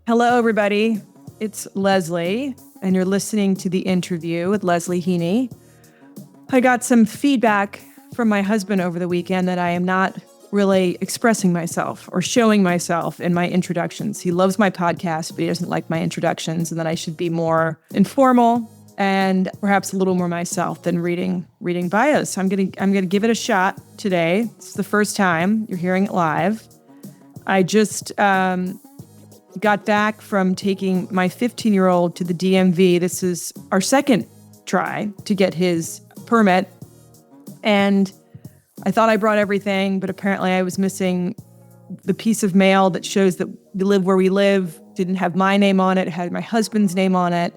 Hello, everybody. It's Leslie, and you're listening to the interview with Leslie Heaney. I got some feedback from my husband over the weekend that I am not really expressing myself or showing myself in my introductions. He loves my podcast, but he doesn't like my introductions, and that I should be more informal and perhaps a little more myself than reading bios. I'm gonna give it a shot today. It's the first time you're hearing it live. I just got back from taking my 15-year-old to the DMV. This is our second try to get his permit. And I thought I brought everything, but apparently I was missing the piece of mail that shows that we live where we live. Didn't have my name on it. It had my husband's name on it.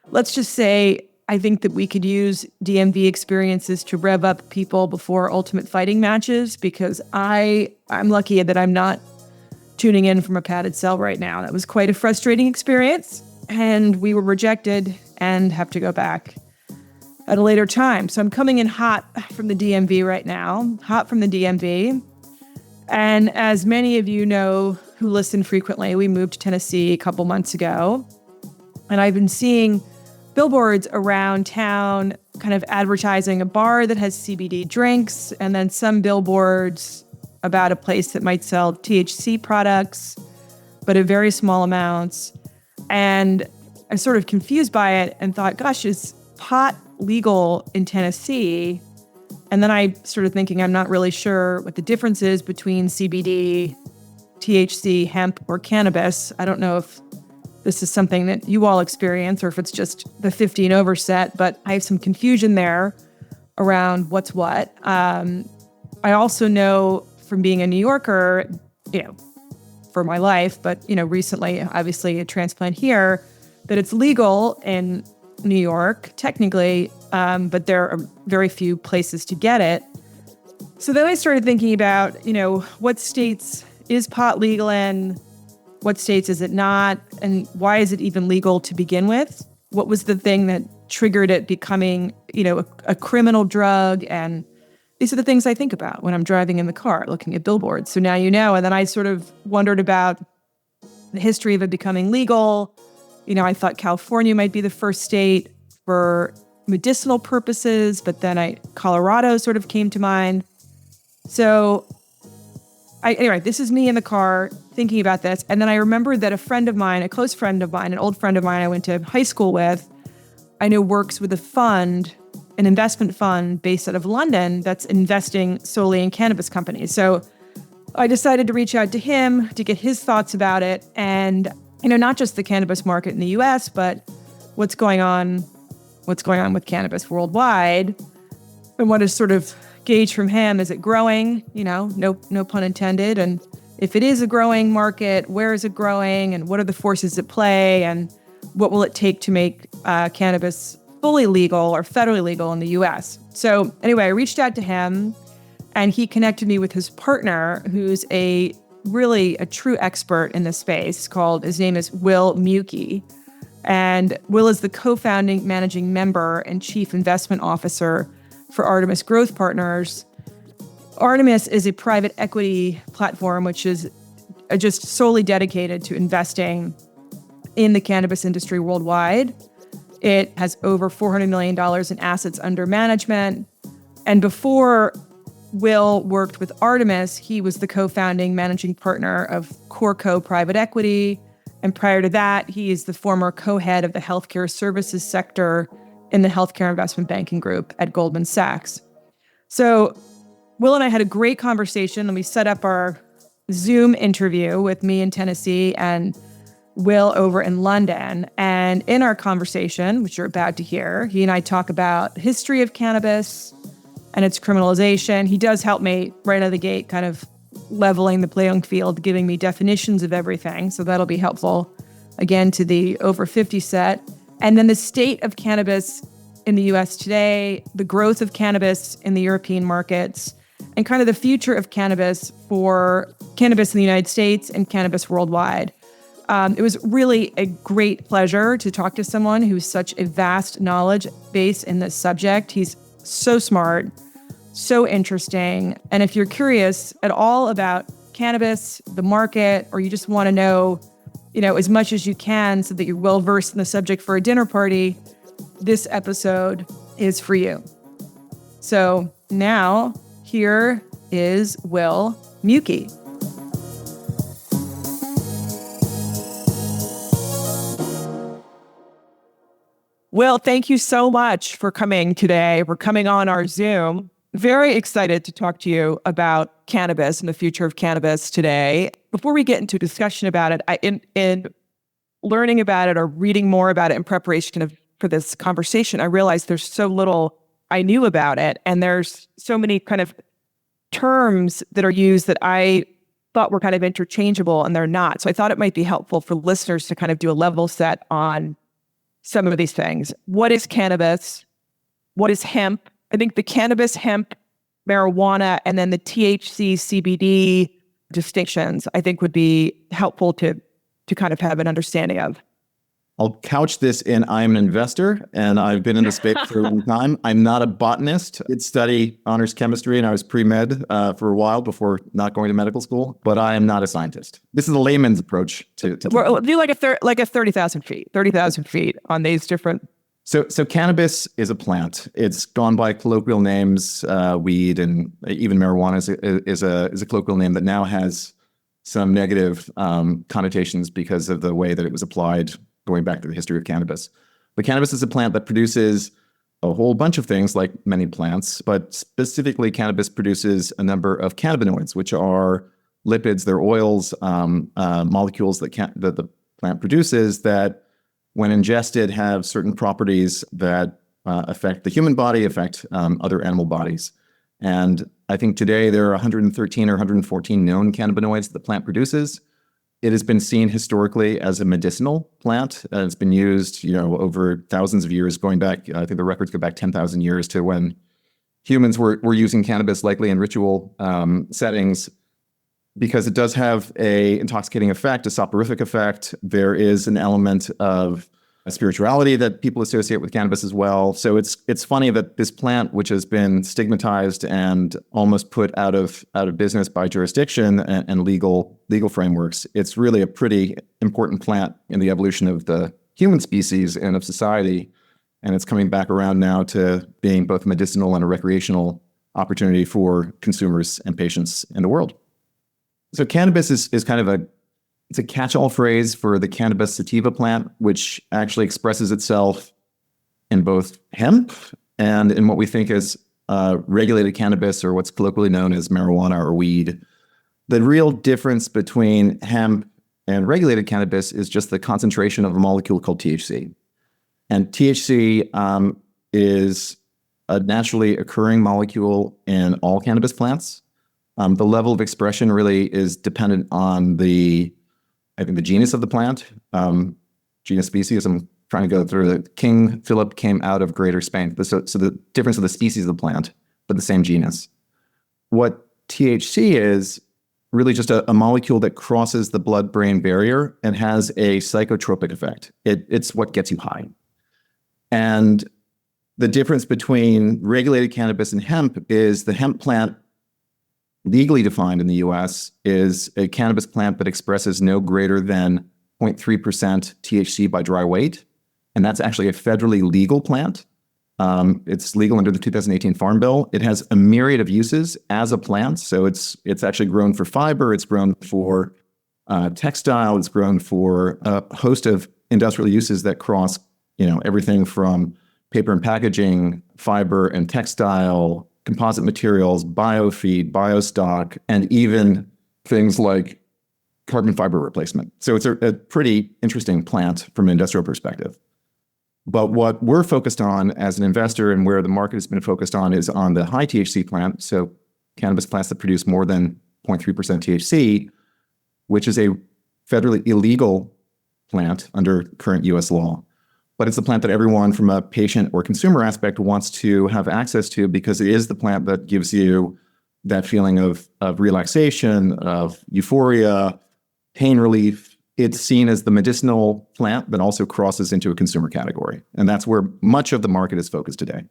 Let's just say I think that we could use DMV experiences to rev up people before ultimate fighting matches, because I'm lucky that I'm not tuning in from a padded cell right now. That was quite a frustrating experience, and we were rejected and have to go back at a later time. So I'm coming in hot from the DMV right now, And as many of you know who listen frequently, we moved to Tennessee a couple months ago, and I've been seeing billboards around town kind of advertising a bar that has CBD drinks, and then some billboards about a place that might sell THC products, but at very small amounts. And I was sort of confused by it and thought, gosh, is pot legal in Tennessee? And then I started thinking, I'm not really sure what the difference is between CBD, THC, hemp, or cannabis. I don't know if this is something that you all experience or if it's just the 50 and over set, but I have some confusion there around what's what. I also know from being a New Yorker, for my life, but, recently, obviously a transplant here, that it's legal in New York, technically, but there are very few places to get it. So then I started thinking about, what states is pot legal in, what states is it not, and why is it even legal to begin with? What was the thing that triggered it becoming, a criminal drug? And these are the things I think about when I'm driving in the car, looking at billboards. So now you know. And then I sort of wondered about the history of it becoming legal. I thought California might be the first state for medicinal purposes, but then Colorado sort of came to mind. So anyway, this is me in the car thinking about this. And then I remembered that a friend of mine, a close friend of mine, an old friend of mine I went to high school with, I know works with an investment fund based out of London that's investing solely in cannabis companies. So I decided to reach out to him to get his thoughts about it. And, not just the cannabis market in the US, but what's going on with cannabis worldwide. And what is sort of gauge from him, is it growing? No pun intended. And if it is a growing market, where is it growing? And what are the forces at play? And what will it take to make cannabis fully legal or federally legal in the US? So anyway, I reached out to him, and he connected me with his partner, who's a true expert in this space. His name is Will Muecke. And Will is the co-founding managing member and chief investment officer for Artemis Growth Partners. Artemis is a private equity platform which is just solely dedicated to investing in the cannabis industry worldwide. It has over $400 million in assets under management. And before Will worked with Artemis, he was the co-founding managing partner of CoreCo Private Equity. And prior to that, he is the former co-head of the healthcare services sector in the healthcare investment banking group at Goldman Sachs. So Will and I had a great conversation, and we set up our Zoom interview with me in Tennessee and Will over in London. And in our conversation, which you're about to hear, he and I talk about history of cannabis and its criminalization. He does help me right out of the gate, kind of leveling the playing field, giving me definitions of everything. So that'll be helpful, again, to the over 50 set. And then the state of cannabis in the US today, the growth of cannabis in the European markets, and kind of the future of cannabis for cannabis in the United States and cannabis worldwide. It was really a great pleasure to talk to someone who's such a vast knowledge base in this subject. He's so smart, so interesting. And if you're curious at all about cannabis, the market, or you just want to know as much as you can so that you're well versed in the subject for a dinner party, this episode is for you. So now here is Will Muecke. Will, thank you so much for coming today. We're coming on our Zoom. Very excited to talk to you about cannabis and the future of cannabis today. Before we get into a discussion about it, in learning about it or reading more about it in preparation for this conversation, I realized there's so little I knew about it. And there's so many kind of terms that are used that I thought were kind of interchangeable, and they're not. So I thought it might be helpful for listeners to kind of do a level set on some of these things. What is cannabis? What is hemp? I think the cannabis, hemp, marijuana, and then the THC, CBD distinctions, I think would be helpful to kind of have an understanding of. I'll couch this in I'm an investor, and I've been in the space for a long time. I'm not a botanist. I did study honors chemistry, and I was pre-med for a while before not going to medical school, but I am not a scientist. This is a layman's approach to We'll do like a 30,000 feet on these different. So cannabis is a plant. It's gone by colloquial names, weed, and even marijuana is a colloquial name that now has some negative connotations because of the way that it was applied going back to the history of cannabis. But cannabis is a plant that produces a whole bunch of things like many plants, but specifically cannabis produces a number of cannabinoids, which are lipids, they're oils, molecules that the plant produces that when ingested have certain properties that affect the human body, affect other animal bodies. And I think today there are 113 or 114 known cannabinoids that the plant produces. It has been seen historically as a medicinal plant. It's been used, over thousands of years, going back, I think the records go back 10,000 years to when humans were using cannabis, likely in ritual settings, because it does have a intoxicating effect, a soporific effect. There is an element of spirituality that people associate with cannabis as well. So it's funny that this plant, which has been stigmatized and almost put out of business by jurisdiction and legal frameworks, it's really a pretty important plant in the evolution of the human species and of society. And it's coming back around now to being both medicinal and a recreational opportunity for consumers and patients in the world. So cannabis is kind of it's a catch-all phrase for the cannabis sativa plant, which actually expresses itself in both hemp and in what we think is regulated cannabis, or what's colloquially known as marijuana or weed. The real difference between hemp and regulated cannabis is just the concentration of a molecule called THC. And THC is a naturally occurring molecule in all cannabis plants. The level of expression really is dependent on the genus of the plant, genus species. I'm trying to go through the King Philip came out of Greater Spain. So the difference of the species of the plant, but the same genus. What THC is really just a molecule that crosses the blood-brain barrier and has a psychotropic effect. It's what gets you high. And the difference between regulated cannabis and hemp is the hemp plant, legally defined in the US, is a cannabis plant that expresses no greater than 0.3% THC by dry weight. And that's actually a federally legal plant. It's legal under the 2018 Farm Bill. It has a myriad of uses as a plant. So it's actually grown for fiber. It's grown for textile. It's grown for a host of industrial uses that cross, everything from paper and packaging, fiber and textile, composite materials, biofeed, biostock, and even things like carbon fiber replacement. So it's a pretty interesting plant from an industrial perspective. But what we're focused on as an investor, and where the market has been focused on, is on the high THC plant. So cannabis plants that produce more than 0.3% THC, which is a federally illegal plant under current US law. But it's a plant that everyone from a patient or consumer aspect wants to have access to, because it is the plant that gives you that feeling of relaxation, of euphoria, pain relief. It's seen as the medicinal plant that also crosses into a consumer category. And that's where much of the market is focused today.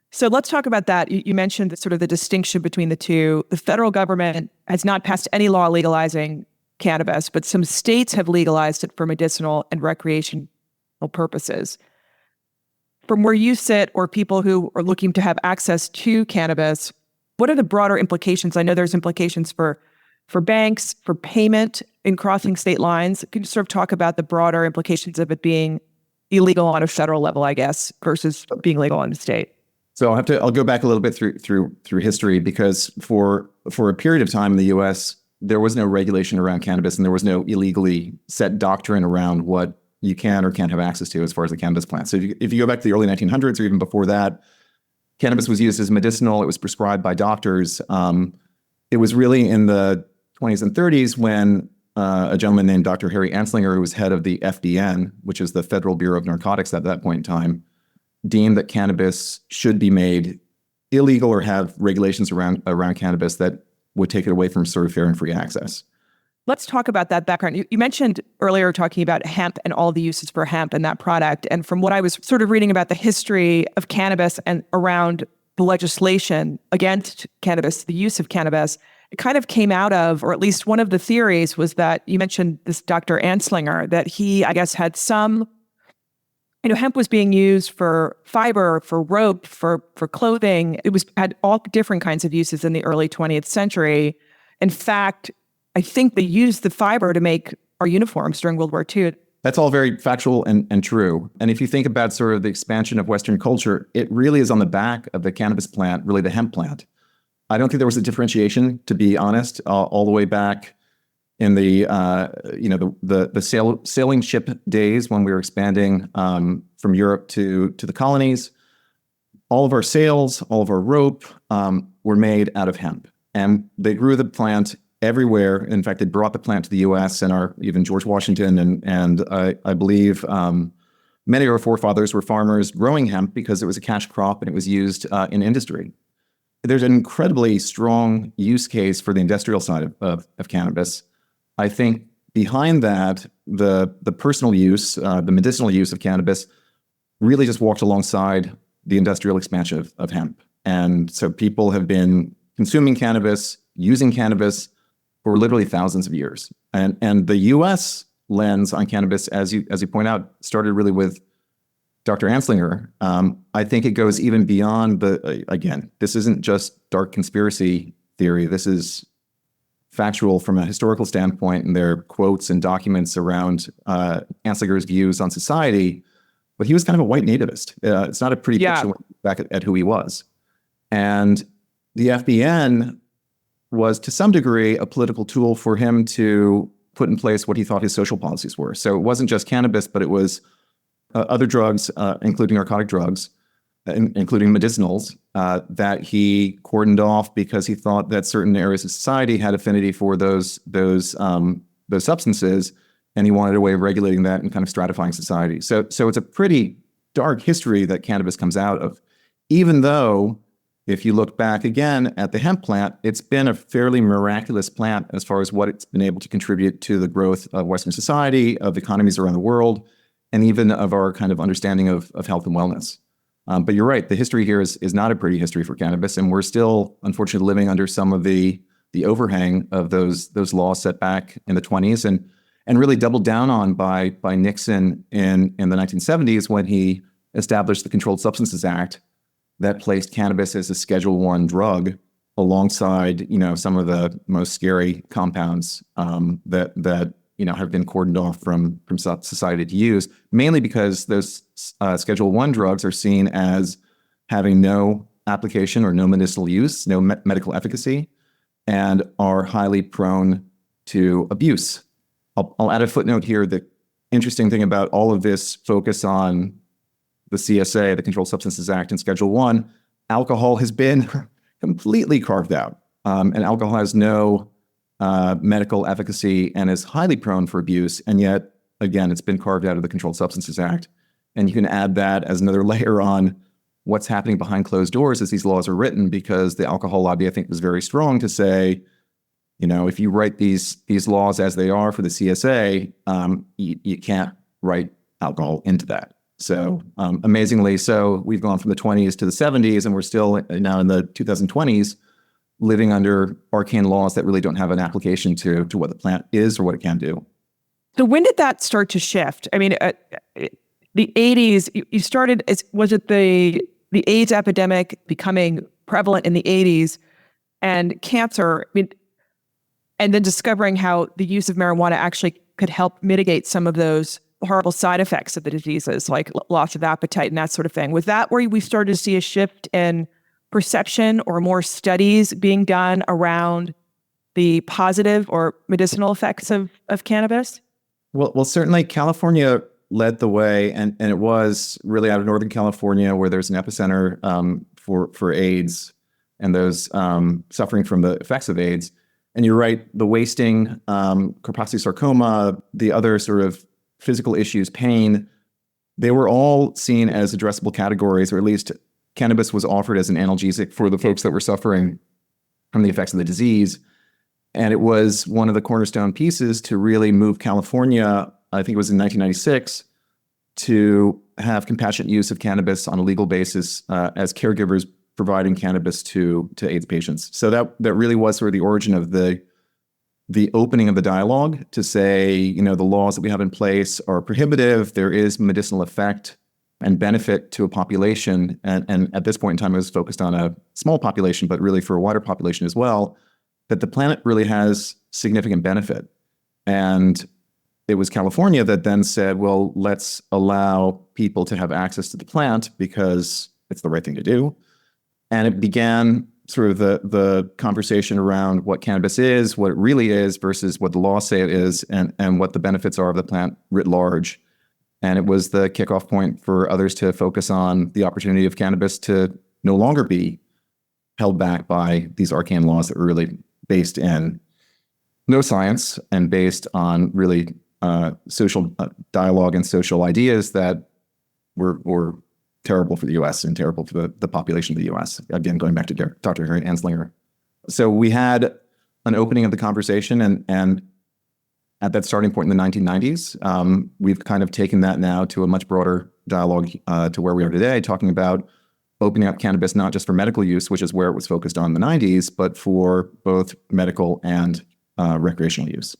So let's talk about that. You mentioned sort of the distinction between the two. The federal government has not passed any law legalizing cannabis, but some states have legalized it for medicinal and recreational purposes. From where you sit, or people who are looking to have access to cannabis, what are the broader implications? I know there's implications for banks, for payment in crossing state lines. Could you sort of talk about the broader implications of it being illegal on a federal level, I guess, versus being legal on the state? So I'll go back a little bit through history, because for a period of time in the U.S., there was no regulation around cannabis, and there was no illegally set doctrine around what you can or can't have access to as far as the cannabis plant. So if you go back to the early 1900s or even before that, cannabis was used as medicinal. It was prescribed by doctors. It was really in the 20s and 30s when a gentleman named Dr. Harry Anslinger, who was head of the FDN, which is the Federal Bureau of Narcotics at that point in time, deemed that cannabis should be made illegal or have regulations around cannabis that would take it away from sort of fair and free access. Let's talk about that background. You mentioned earlier talking about hemp and all the uses for hemp and that product. And from what I was sort of reading about the history of cannabis and around the legislation against cannabis, the use of cannabis, it kind of came out of, or at least one of the theories was that you mentioned this Dr. Anslinger, that he, I guess, had some, hemp was being used for fiber, for rope, for clothing. It had all different kinds of uses in the early 20th century. In fact, I think they used the fiber to make our uniforms during World War II. That's all very factual and true. And if you think about sort of the expansion of Western culture, it really is on the back of the cannabis plant, really the hemp plant. I don't think there was a differentiation, to be honest, all the way back in the sailing ship days when we were expanding from Europe to the colonies. All of our sails, all of our rope were made out of hemp, and they grew the plant everywhere. In fact, they brought the plant to the U.S. and even George Washington and I believe many of our forefathers were farmers growing hemp because it was a cash crop and it was used in industry. There's an incredibly strong use case for the industrial side of cannabis. I think behind that, the personal use, the medicinal use of cannabis really just walked alongside the industrial expansion of hemp. And so people have been consuming cannabis, using cannabis for literally thousands of years. And the U.S. lens on cannabis, as you point out, started really with Dr. Anslinger. I think it goes even beyond again, this isn't just dark conspiracy theory. This is factual from a historical standpoint, and there are quotes and documents around Anslinger's views on society. But he was kind of a white nativist. It's not a pretty picture back at who he was. And the FBN was to some degree a political tool for him to put in place what he thought his social policies were. So it wasn't just cannabis, but it was other drugs, including narcotic drugs, including medicinals, that he cordoned off because he thought that certain areas of society had affinity for those substances, and he wanted a way of regulating that and kind of stratifying society. So it's a pretty dark history that cannabis comes out of, even though if you look back again at the hemp plant, it's been a fairly miraculous plant as far as what it's been able to contribute to the growth of Western society, of economies around the world, and even of our kind of understanding of health and wellness. But you're right, the history here is not a pretty history for cannabis, and we're still, unfortunately, living under some of the overhang of those laws set back in the 1920s and really doubled down on by Nixon in the 1970s when he established the Controlled Substances Act that placed cannabis as a Schedule I drug alongside, some of the most scary compounds that have been cordoned off from society to use, mainly because those Schedule I drugs are seen as having no application or no medicinal use, no medical efficacy, and are highly prone to abuse. I'll add a footnote here. The interesting thing about all of this focus on the CSA, the Controlled Substances Act, and Schedule I, alcohol has been completely carved out. And alcohol has no medical efficacy and is highly prone for abuse. And yet, again, it's been carved out of the Controlled Substances Act. And you can add that as another layer on what's happening behind closed doors as these laws are written, because the alcohol lobby, I think, was very strong to say, if you write these laws as they are for the CSA, you can't write alcohol into that. So amazingly, we've gone from the 1920s to the 1970s, and we're still now in the 2020s living under arcane laws that really don't have an application to what the plant is or what it can do. So when did that start to shift? I mean, the 80s, you started, was it the AIDS epidemic becoming prevalent in the 80s and cancer, I mean, and then discovering how the use of marijuana actually could help mitigate some of those horrible side effects of the diseases, like loss of appetite and that sort of thing. Was that where we started to see a shift in perception or more studies being done around the positive or medicinal effects of cannabis? Well, certainly California led the way, and it was really out of Northern California where there's an epicenter for AIDS and those suffering from the effects of AIDS. And you're right, the wasting, corpuscular sarcoma, the other sort of physical issues, pain, they were all seen as addressable categories, or at least cannabis was offered as an analgesic for the folks that were suffering from the effects of the disease. And it was one of the cornerstone pieces to really move California, I think it was in 1996, to have compassionate use of cannabis on a legal basis as caregivers providing cannabis to AIDS patients. So that really was sort of the origin of the opening of the dialogue to say, the laws that we have in place are prohibitive. There is medicinal effect and benefit to a population. And at this point in time, it was focused on a small population, but really for a wider population as well, that the planet really has significant benefit. And it was California that then said, well, let's allow people to have access to the plant because it's the right thing to do. And it began sort of the conversation around what cannabis is, what it really is versus what the laws say it is, and what the benefits are of the plant writ large. And it was the kickoff point for others to focus on the opportunity of cannabis to no longer be held back by these arcane laws that were really based in no science and based on really social dialogue and social ideas that were terrible for the U.S. and terrible for the population of the U.S. Again, going back to Dr. Harry Anslinger. So we had an opening of the conversation, and at that starting point in the 1990s, we've kind of taken that now to a much broader dialogue to where we are today, talking about opening up cannabis not just for medical use, which is where it was focused on in the 90s, but for both medical and recreational use.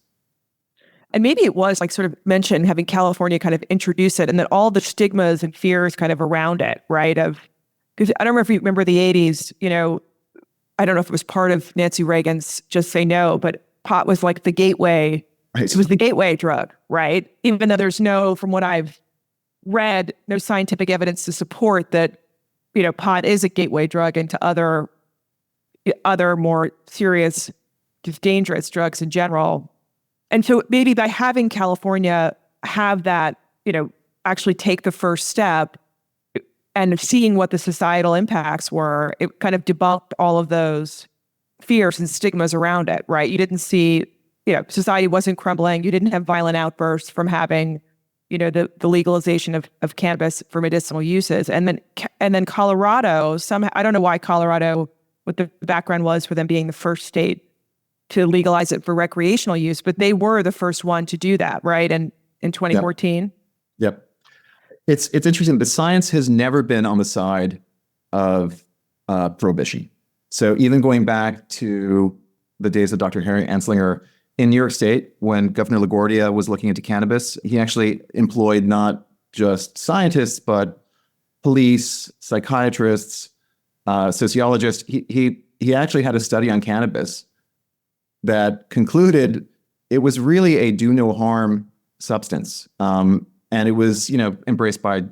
And maybe it was like sort of mentioned having California kind of introduce it and then all the stigmas and fears kind of around it, right? Because I don't know if you remember the 80s, I don't know if it was part of Nancy Reagan's Just Say No, but pot was like the gateway. Right. It was the gateway drug, right? Even though there's from what I've read, no scientific evidence to support that, pot is a gateway drug into other more serious, just dangerous drugs in general. And so maybe by having California have that, actually take the first step and seeing what the societal impacts were, it kind of debunked all of those fears and stigmas around it, right? You didn't see, society wasn't crumbling. You didn't have violent outbursts from having, the legalization of cannabis for medicinal uses. And then Colorado, somehow, I don't know why Colorado, what the background was for them being the first state to legalize it for recreational use, but they were the first one to do that, right? And in 2014. Yep. It's interesting. The science has never been on the side of prohibition. So even going back to the days of Dr. Harry Anslinger in New York State, when Governor LaGuardia was looking into cannabis, he actually employed not just scientists, but police, psychiatrists, sociologists. He actually had a study on cannabis that concluded it was really a do no harm substance. And it was, embraced by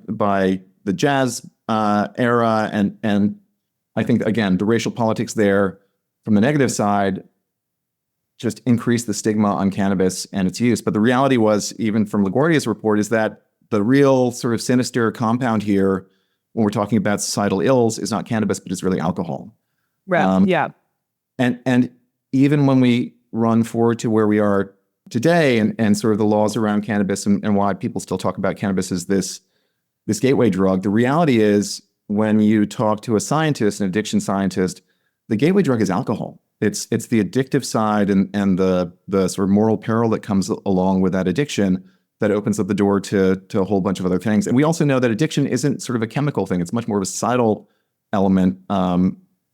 the jazz era. And I think, again, the racial politics there from the negative side just increased the stigma on cannabis and its use. But the reality was, even from LaGuardia's report, is that the real sort of sinister compound here, when we're talking about societal ills, is not cannabis, but it's really alcohol. Right. Yeah. And even when we run forward to where we are today and sort of the laws around cannabis and why people still talk about cannabis as this gateway drug, the reality is when you talk to a scientist, an addiction scientist, the gateway drug is alcohol. It's the addictive side and the sort of moral peril that comes along with that addiction that opens up the door to a whole bunch of other things. And we also know that addiction isn't sort of a chemical thing. It's much more of a societal element.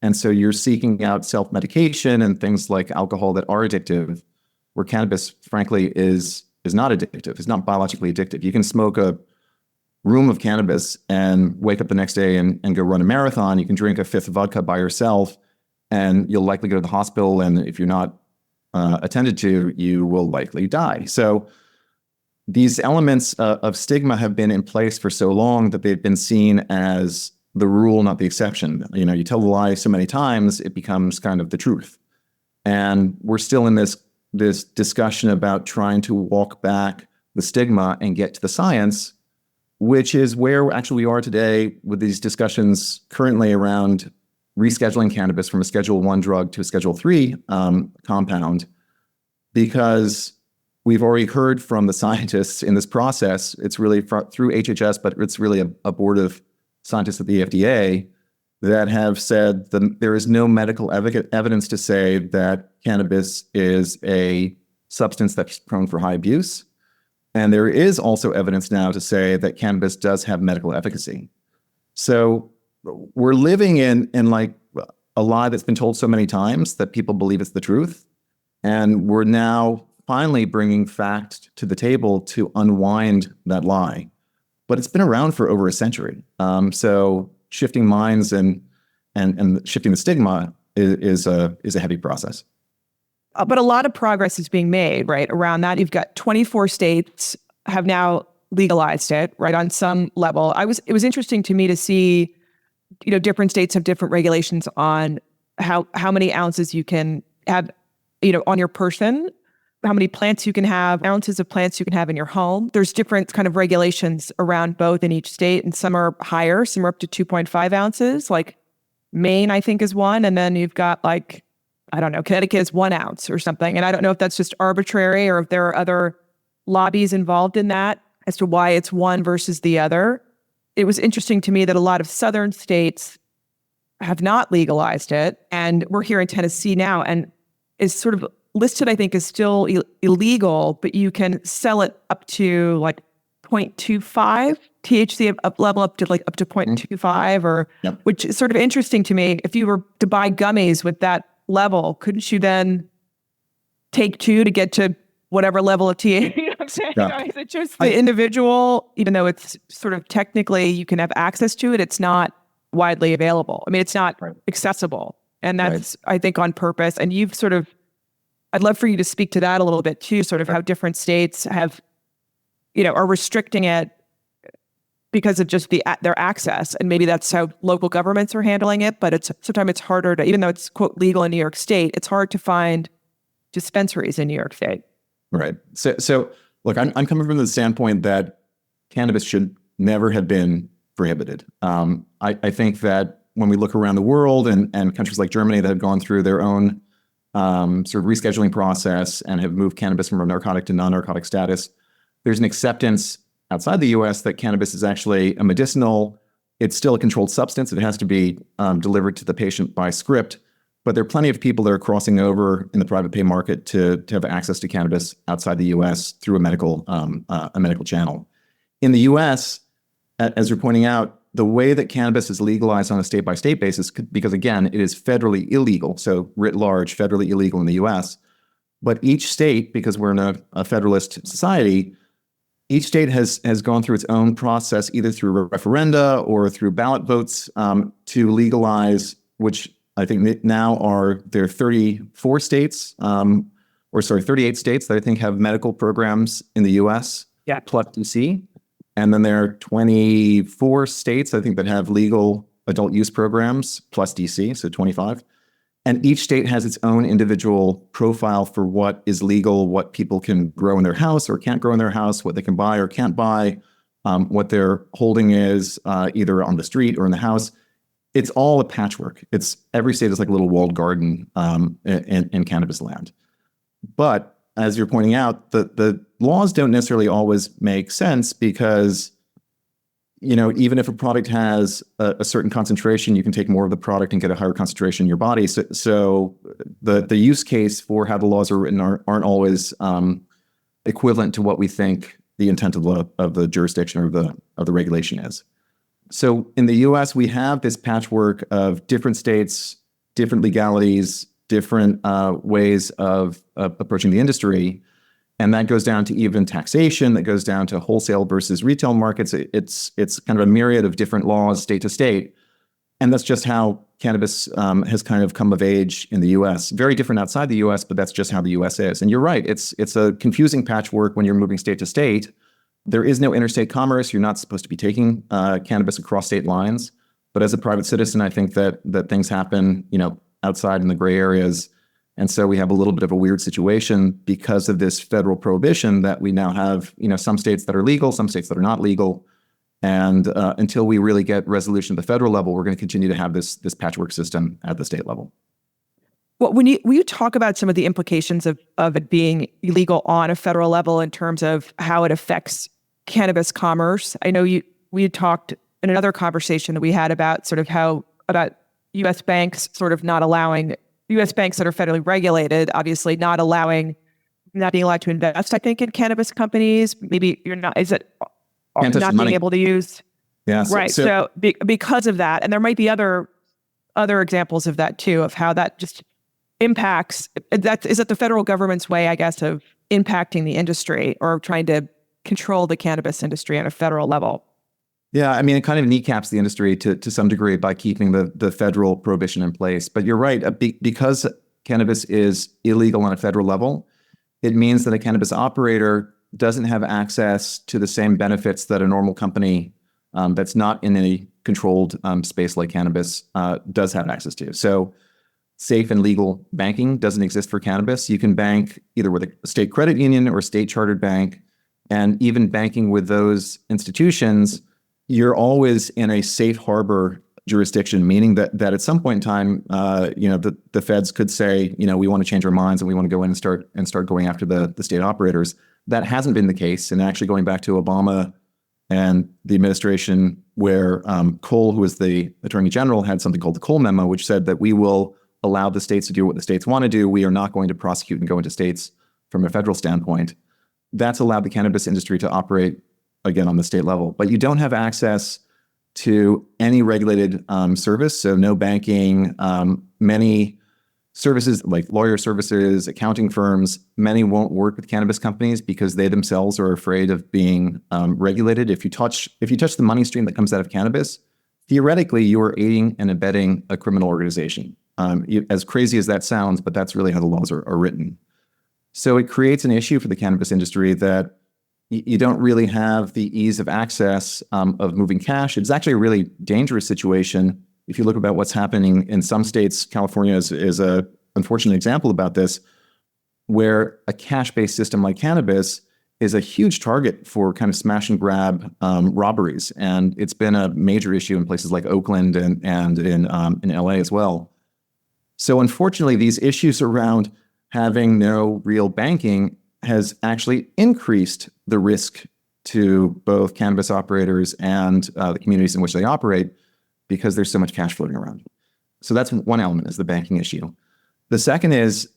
And so you're seeking out self-medication and things like alcohol that are addictive, where cannabis, frankly, is not addictive. It's not biologically addictive. You can smoke a room of cannabis and wake up the next day and go run a marathon. You can drink a fifth of vodka by yourself, and you'll likely go to the hospital. And if you're not attended to, you will likely die. So these elements of stigma have been in place for so long that they've been seen as the rule, not the exception. You tell the lie so many times, it becomes kind of the truth. And we're still in this discussion about trying to walk back the stigma and get to the science, which is where actually we are today with these discussions currently around rescheduling cannabis from a Schedule 1 drug to a Schedule 3 compound, because we've already heard from the scientists in this process. It's really through HHS, but it's really a board of scientists at the FDA that have said that there is no medical evidence to say that cannabis is a substance that's prone for high abuse. And there is also evidence now to say that cannabis does have medical efficacy. So we're living in like a lie that's been told so many times that people believe it's the truth. And we're now finally bringing fact to the table to unwind that lie. But it's been around for over a century. So shifting minds and shifting the stigma is a heavy process. But a lot of progress is being made, right, around that. You've got 24 states have now legalized it, right, on some level. It was interesting to me to see, different states have different regulations on how many ounces you can have, on your person, how many plants you can have, ounces of plants you can have in your home. There's different kind of regulations around both in each state, and some are higher, some are up to 2.5 ounces. Like Maine, I think, is one. And then you've got Connecticut is 1 ounce or something. And I don't know if that's just arbitrary or if there are other lobbies involved in that as to why it's one versus the other. It was interesting to me that a lot of southern states have not legalized it. And we're here in Tennessee now, and is sort of listed, I think, is still illegal, but you can sell it up to like 0.25 THC level up to 0.25 or Yep. Which is sort of interesting to me. If you were to buy gummies with that level, couldn't you then take 2 to get to whatever level of THC? You know what I'm saying? Yeah. Is it just the individual, even though it's sort of technically you can have access to it, it's not widely available. I mean, it's not accessible. And that's, I think, on purpose. And you've sort of, I'd love for you to speak to that a little bit too, sort of how different states have, are restricting it because of just their access. And maybe that's how local governments are handling it, but sometimes it's harder to, even though it's quote legal in New York State, it's hard to find dispensaries in New York State. Right. So look, I'm coming from the standpoint that cannabis should never have been prohibited. I think that when we look around the world and countries like Germany that have gone through their own sort of rescheduling process and have moved cannabis from a narcotic to non-narcotic status, there's an acceptance outside the US that cannabis is actually a medicinal. It's still a controlled substance. It has to be delivered to the patient by script. But there are plenty of people that are crossing over in the private pay market to have access to cannabis outside the US through a medical channel. In the US, as you're pointing out, the way that cannabis is legalized on a state-by-state basis, because again, it is federally illegal, so writ large, federally illegal in the US. But each state, because we're in a federalist society, each state has gone through its own process, either through referenda or through ballot votes to legalize, which I think now there are 34 states, 38 states that I think have medical programs in the US, plus DC. And then there are 24 states, I think, that have legal adult use programs, plus DC, so 25. And each state has its own individual profile for what is legal, what people can grow in their house or can't grow in their house, what they can buy or can't buy, what their holding is either on the street or in the house. It's all a patchwork. Every state is like a little walled garden in cannabis land. But as you're pointing out, the laws don't necessarily always make sense because, even if a product has a certain concentration, you can take more of the product and get a higher concentration in your body. So the use case for how the laws are written aren't always equivalent to what we think the intent of the jurisdiction or of the regulation is. So in the US, we have this patchwork of different states different legalities, different ways of approaching the industry. And that goes down to even taxation, that goes down to wholesale versus retail markets. It's kind of a myriad of different laws state to state. And that's just how cannabis has kind of come of age in the US. Very different outside the US, but that's just how the US is. And you're right, it's a confusing patchwork when you're moving state to state. There is no interstate commerce. You're not supposed to be taking cannabis across state lines. But as a private citizen, I think that things happen, outside in the gray areas. And so we have a little bit of a weird situation because of this federal prohibition that we now have, some states that are legal, some states that are not legal. And until we really get resolution at the federal level, we're going to continue to have this patchwork system at the state level. Well, when you talk about some of the implications of it being illegal on a federal level in terms of how it affects cannabis commerce, I know we had talked in another conversation that we had about sort of about U.S. banks sort of not allowing U.S. banks that are federally regulated, obviously not being allowed to invest, I think, in cannabis companies. Maybe you're not, is it not being able to use? Yeah. Right. So because of that, and there might be other examples of that too, of how that just impacts, is that the federal government's way, I guess, of impacting the industry or trying to control the cannabis industry on a federal level? Yeah, I mean, it kind of kneecaps the industry to some degree by keeping the federal prohibition in place. But you're right, because cannabis is illegal on a federal level, it means that a cannabis operator doesn't have access to the same benefits that a normal company that's not in a controlled space like cannabis does have access to. So safe and legal banking doesn't exist for cannabis. You can bank either with a state credit union or a state chartered bank, and even banking with those institutions, you're always in a safe harbor jurisdiction, meaning that at some point in time, the feds could say, we want to change our minds and we want to go in and start going after the state operators. That hasn't been the case. And actually going back to Obama and the administration where Cole, who was the attorney general, had something called the Cole memo, which said that we will allow the states to do what the states want to do. We are not going to prosecute and go into states from a federal standpoint. That's allowed the cannabis industry to operate again on the state level, but you don't have access to any regulated service. So no banking, many services like lawyer services, accounting firms, many won't work with cannabis companies because they themselves are afraid of being regulated. If you touch the money stream that comes out of cannabis, theoretically you are aiding and abetting a criminal organization. As crazy as that sounds, but that's really how the laws are written. So it creates an issue for the cannabis industry that you don't really have the ease of access of moving cash. It's actually a really dangerous situation. If you look about what's happening in some states, California is a unfortunate example about this, where a cash-based system like cannabis is a huge target for kind of smash and grab robberies. And it's been a major issue in places like Oakland and in LA as well. So unfortunately, these issues around having no real banking has actually increased the risk to both cannabis operators and the communities in which they operate because there's so much cash floating around. So that's one element, is the banking issue. The second is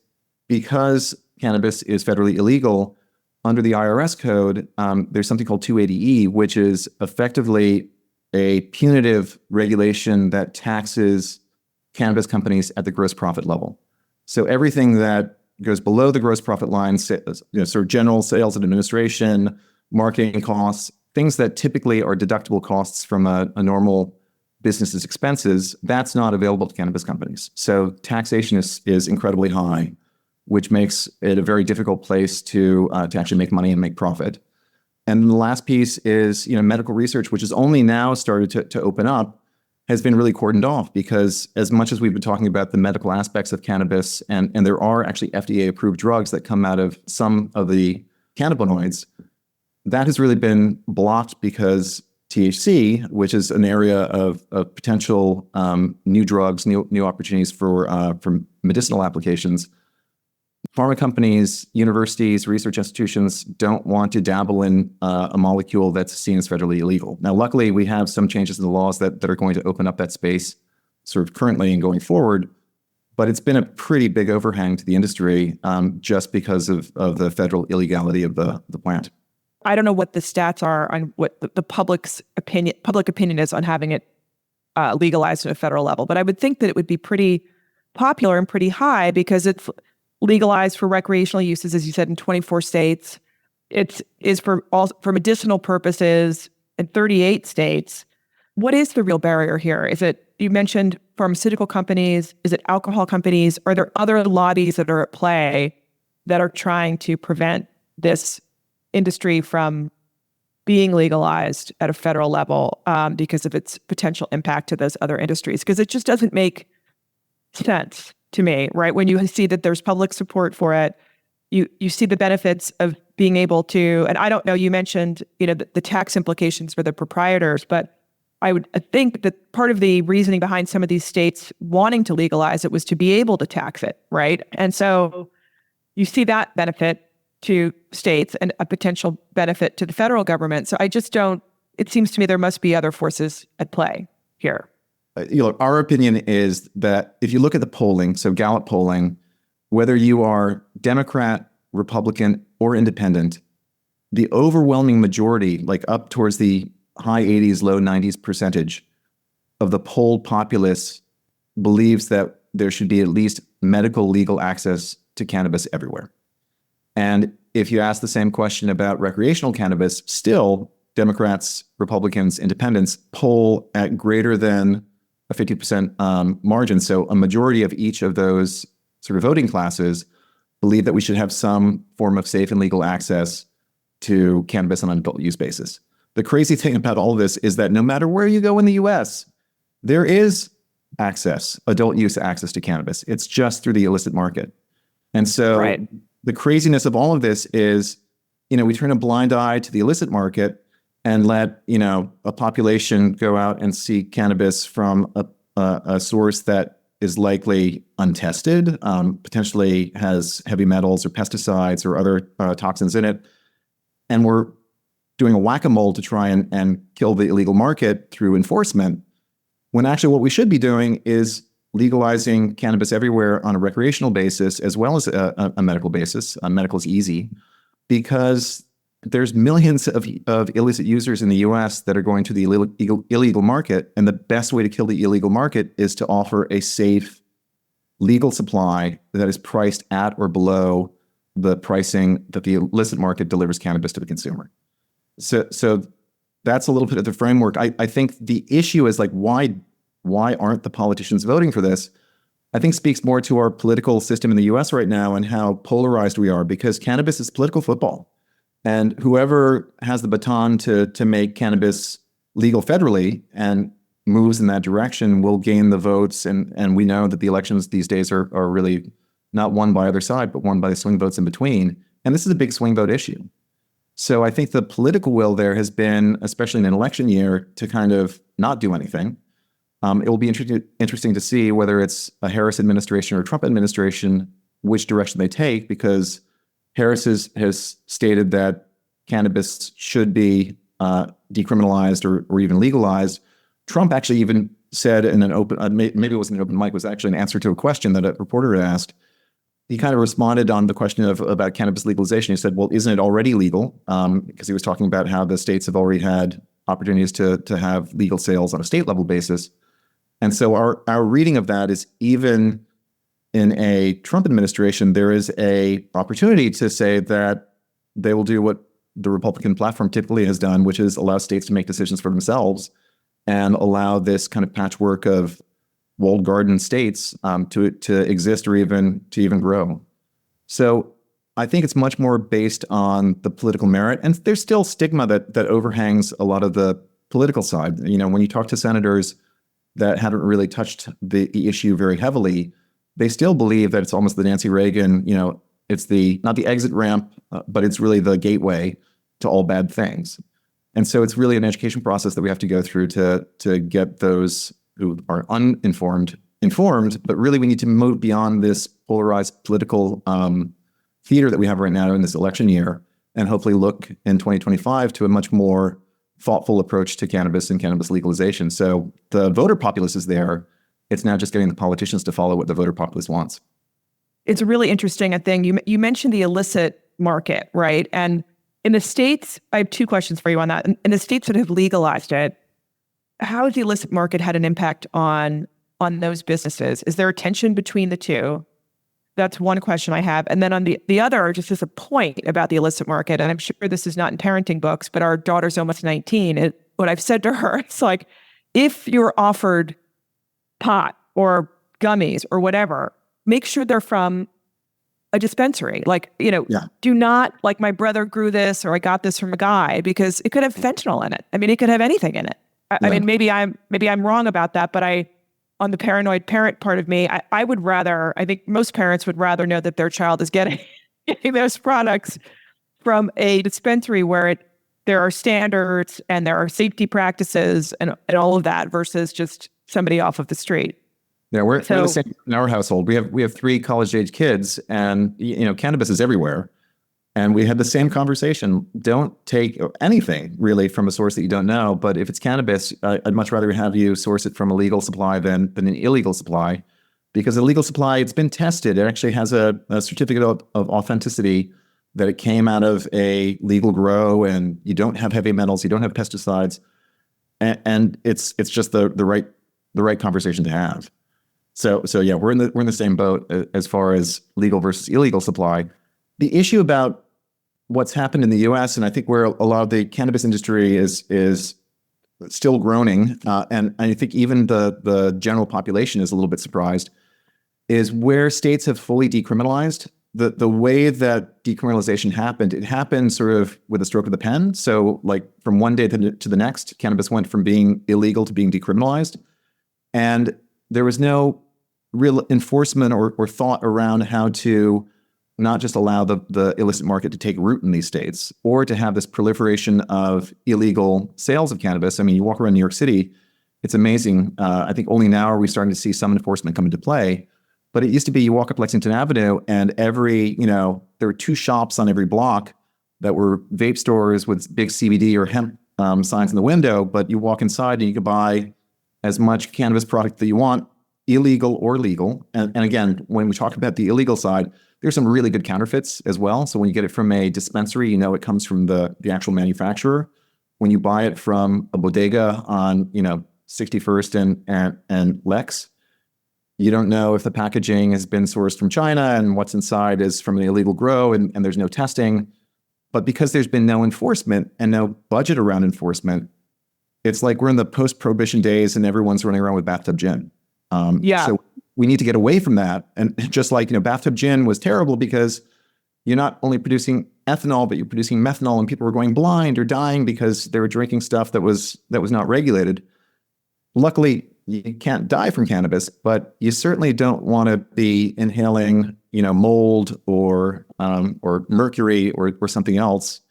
because cannabis is federally illegal, under the IRS code, there's something called 280E, which is effectively a punitive regulation that taxes cannabis companies at the gross profit level. So everything that goes below the gross profit line, sort of general sales and administration, marketing costs, things that typically are deductible costs from a normal business's expenses, that's not available to cannabis companies. So taxation is incredibly high, which makes it a very difficult place to actually make money and make profit. And the last piece is, medical research, which has only now started to open up, has been really cordoned off because as much as we've been talking about the medical aspects of cannabis, and there are actually FDA-approved drugs that come out of some of the cannabinoids, that has really been blocked because THC, which is an area of potential new drugs, new opportunities for medicinal applications, pharma companies, universities, research institutions don't want to dabble in a molecule that's seen as federally illegal. Now, luckily, we have some changes in the laws that are going to open up that space sort of currently and going forward. But it's been a pretty big overhang to the industry just because of the federal illegality of the plant. I don't know what the stats are on what the public opinion is on having it legalized at a federal level, but I would think that it would be pretty popular and pretty high because it's legalized for recreational uses, as you said, in 24 states. It is for medicinal purposes in 38 states. What is the real barrier here? Is it, you mentioned pharmaceutical companies, is it alcohol companies? Are there other lobbies that are at play that are trying to prevent this industry from being legalized at a federal level because of its potential impact to those other industries? Because it just doesn't make sense to me, right? When you see that there's public support for it, you see the benefits of being able to, and I don't know, you mentioned, the tax implications for the proprietors, but I think that part of the reasoning behind some of these states wanting to legalize it was to be able to tax it, right? And so you see that benefit to states and a potential benefit to the federal government. So I just don't, it seems to me there must be other forces at play here. Our opinion is that if you look at the polling, so Gallup polling, whether you are Democrat, Republican, or independent, the overwhelming majority, like up towards the high 80s, low 90s percentage of the polled populace believes that there should be at least medical legal access to cannabis everywhere. And if you ask the same question about recreational cannabis, still Democrats, Republicans, independents poll at greater than a 50% margin. So a majority of each of those sort of voting classes believe that we should have some form of safe and legal access to cannabis on an adult use basis. The crazy thing about all of this is that no matter where you go in the US, there is access, adult use access to cannabis. It's just through the illicit market. And so the craziness of all of this is, we turn a blind eye to the illicit market and let, a population go out and seek cannabis from a source that is likely untested, potentially has heavy metals or pesticides or other toxins in it. And we're doing a whack-a-mole to try and kill the illegal market through enforcement, when actually what we should be doing is legalizing cannabis everywhere on a recreational basis as well as a medical basis. Medical is easy because there's millions of illicit users in the US that are going to the illegal market. And the best way to kill the illegal market is to offer a safe, legal supply that is priced at or below the pricing that the illicit market delivers cannabis to the consumer. So that's a little bit of the framework. I think the issue is like, why aren't the politicians voting for this? I think speaks more to our political system in the US right now and how polarized we are, because cannabis is political football. And whoever has the baton to make cannabis legal federally and moves in that direction will gain the votes. And we know that the elections these days are really not won by either side, but won by the swing votes in between. And this is a big swing vote issue. So I think the political will there has been, especially in an election year, to kind of not do anything. It will be interesting to see whether it's a Harris administration or a Trump administration, which direction they take, because Harris has stated that cannabis should be decriminalized or even legalized. Trump actually even said in an open, maybe it wasn't an open mic, it was actually an answer to a question that a reporter had asked. He kind of responded on the question about cannabis legalization. He said, well, isn't it already legal? Because he was talking about how the states have already had opportunities to have legal sales on a state level basis. And so our reading of that is, even in a Trump administration, there is a opportunity to say that they will do what the Republican platform typically has done, which is allow states to make decisions for themselves and allow this kind of patchwork of walled garden states to exist or even grow. So I think it's much more based on the political merit, and there's still stigma that overhangs a lot of the political side. When you talk to senators that haven't really touched the issue very heavily, they still believe that it's almost the Nancy Reagan, it's not the exit ramp, but it's really the gateway to all bad things. And so it's really an education process that we have to go through to get those who are uninformed informed. But really, we need to move beyond this polarized political theater that we have right now in this election year, and hopefully look in 2025 to a much more thoughtful approach to cannabis and cannabis legalization. So the voter populace is there. It's now just getting the politicians to follow what the voter populace wants. It's a really interesting thing. You mentioned the illicit market, right? And in the states, I have two questions for you on that. In the states that have legalized it, how has the illicit market had an impact on on those businesses? Is there a tension between the two? That's one question I have. And then on the other, just as a point about the illicit market, and I'm sure this is not in parenting books, but our daughter's almost 19. What I've said to her, it's like, if you're offered pot or gummies or whatever, make sure they're from a dispensary. Like, do not, like, my brother grew this or I got this from a guy, because it could have fentanyl in it. I mean, it could have anything in it. I mean, maybe I'm wrong about that, but on the paranoid parent part of me, I think most parents would rather know that their child is getting those products from a dispensary where there are standards and there are safety practices and all of that, versus just somebody off of the street. Yeah, we're the same in our household. We have 3 college-age kids, and cannabis is everywhere. And we had the same conversation. Don't take anything really from a source that you don't know. But if it's cannabis, I'd much rather have you source it from a legal supply than an illegal supply, because a legal supply, it's been tested. It actually has a certificate of authenticity that it came out of a legal grow, and you don't have heavy metals, you don't have pesticides, and it's just the right conversation to have. So yeah, we're in the same boat as far as legal versus illegal supply. The issue about what's happened in the U.S., and I think where a lot of the cannabis industry is still groaning, and I think even the general population is a little bit surprised, is where states have fully decriminalized. The way that decriminalization happened, it happened sort of with a stroke of the pen. So like from one day to the next, cannabis went from being illegal to being decriminalized. And there was no real enforcement or thought around how to not just allow the illicit market to take root in these states, or to have this proliferation of illegal sales of cannabis. I mean, you walk around New York City, it's amazing. I think only now are we starting to see some enforcement come into play. But it used to be you walk up Lexington Avenue and there were 2 shops on every block that were vape stores with big CBD or hemp signs in the window. But you walk inside and you can buy as much cannabis product that you want, illegal or legal. And again, when we talk about the illegal side, there's some really good counterfeits as well. So when you get it from a dispensary, it comes from the actual manufacturer. When you buy it from a bodega on 61st and Lex, you don't know if the packaging has been sourced from China and what's inside is from an illegal grow, and there's no testing. But because there's been no enforcement and no budget around enforcement, it's like we're in the post-prohibition days and everyone's running around with bathtub gin. So we need to get away from that. And just like, bathtub gin was terrible because you're not only producing ethanol, but you're producing methanol, and people were going blind or dying because they were drinking stuff that was not regulated. Luckily, you can't die from cannabis, but you certainly don't want to be inhaling, mold or mercury or something else.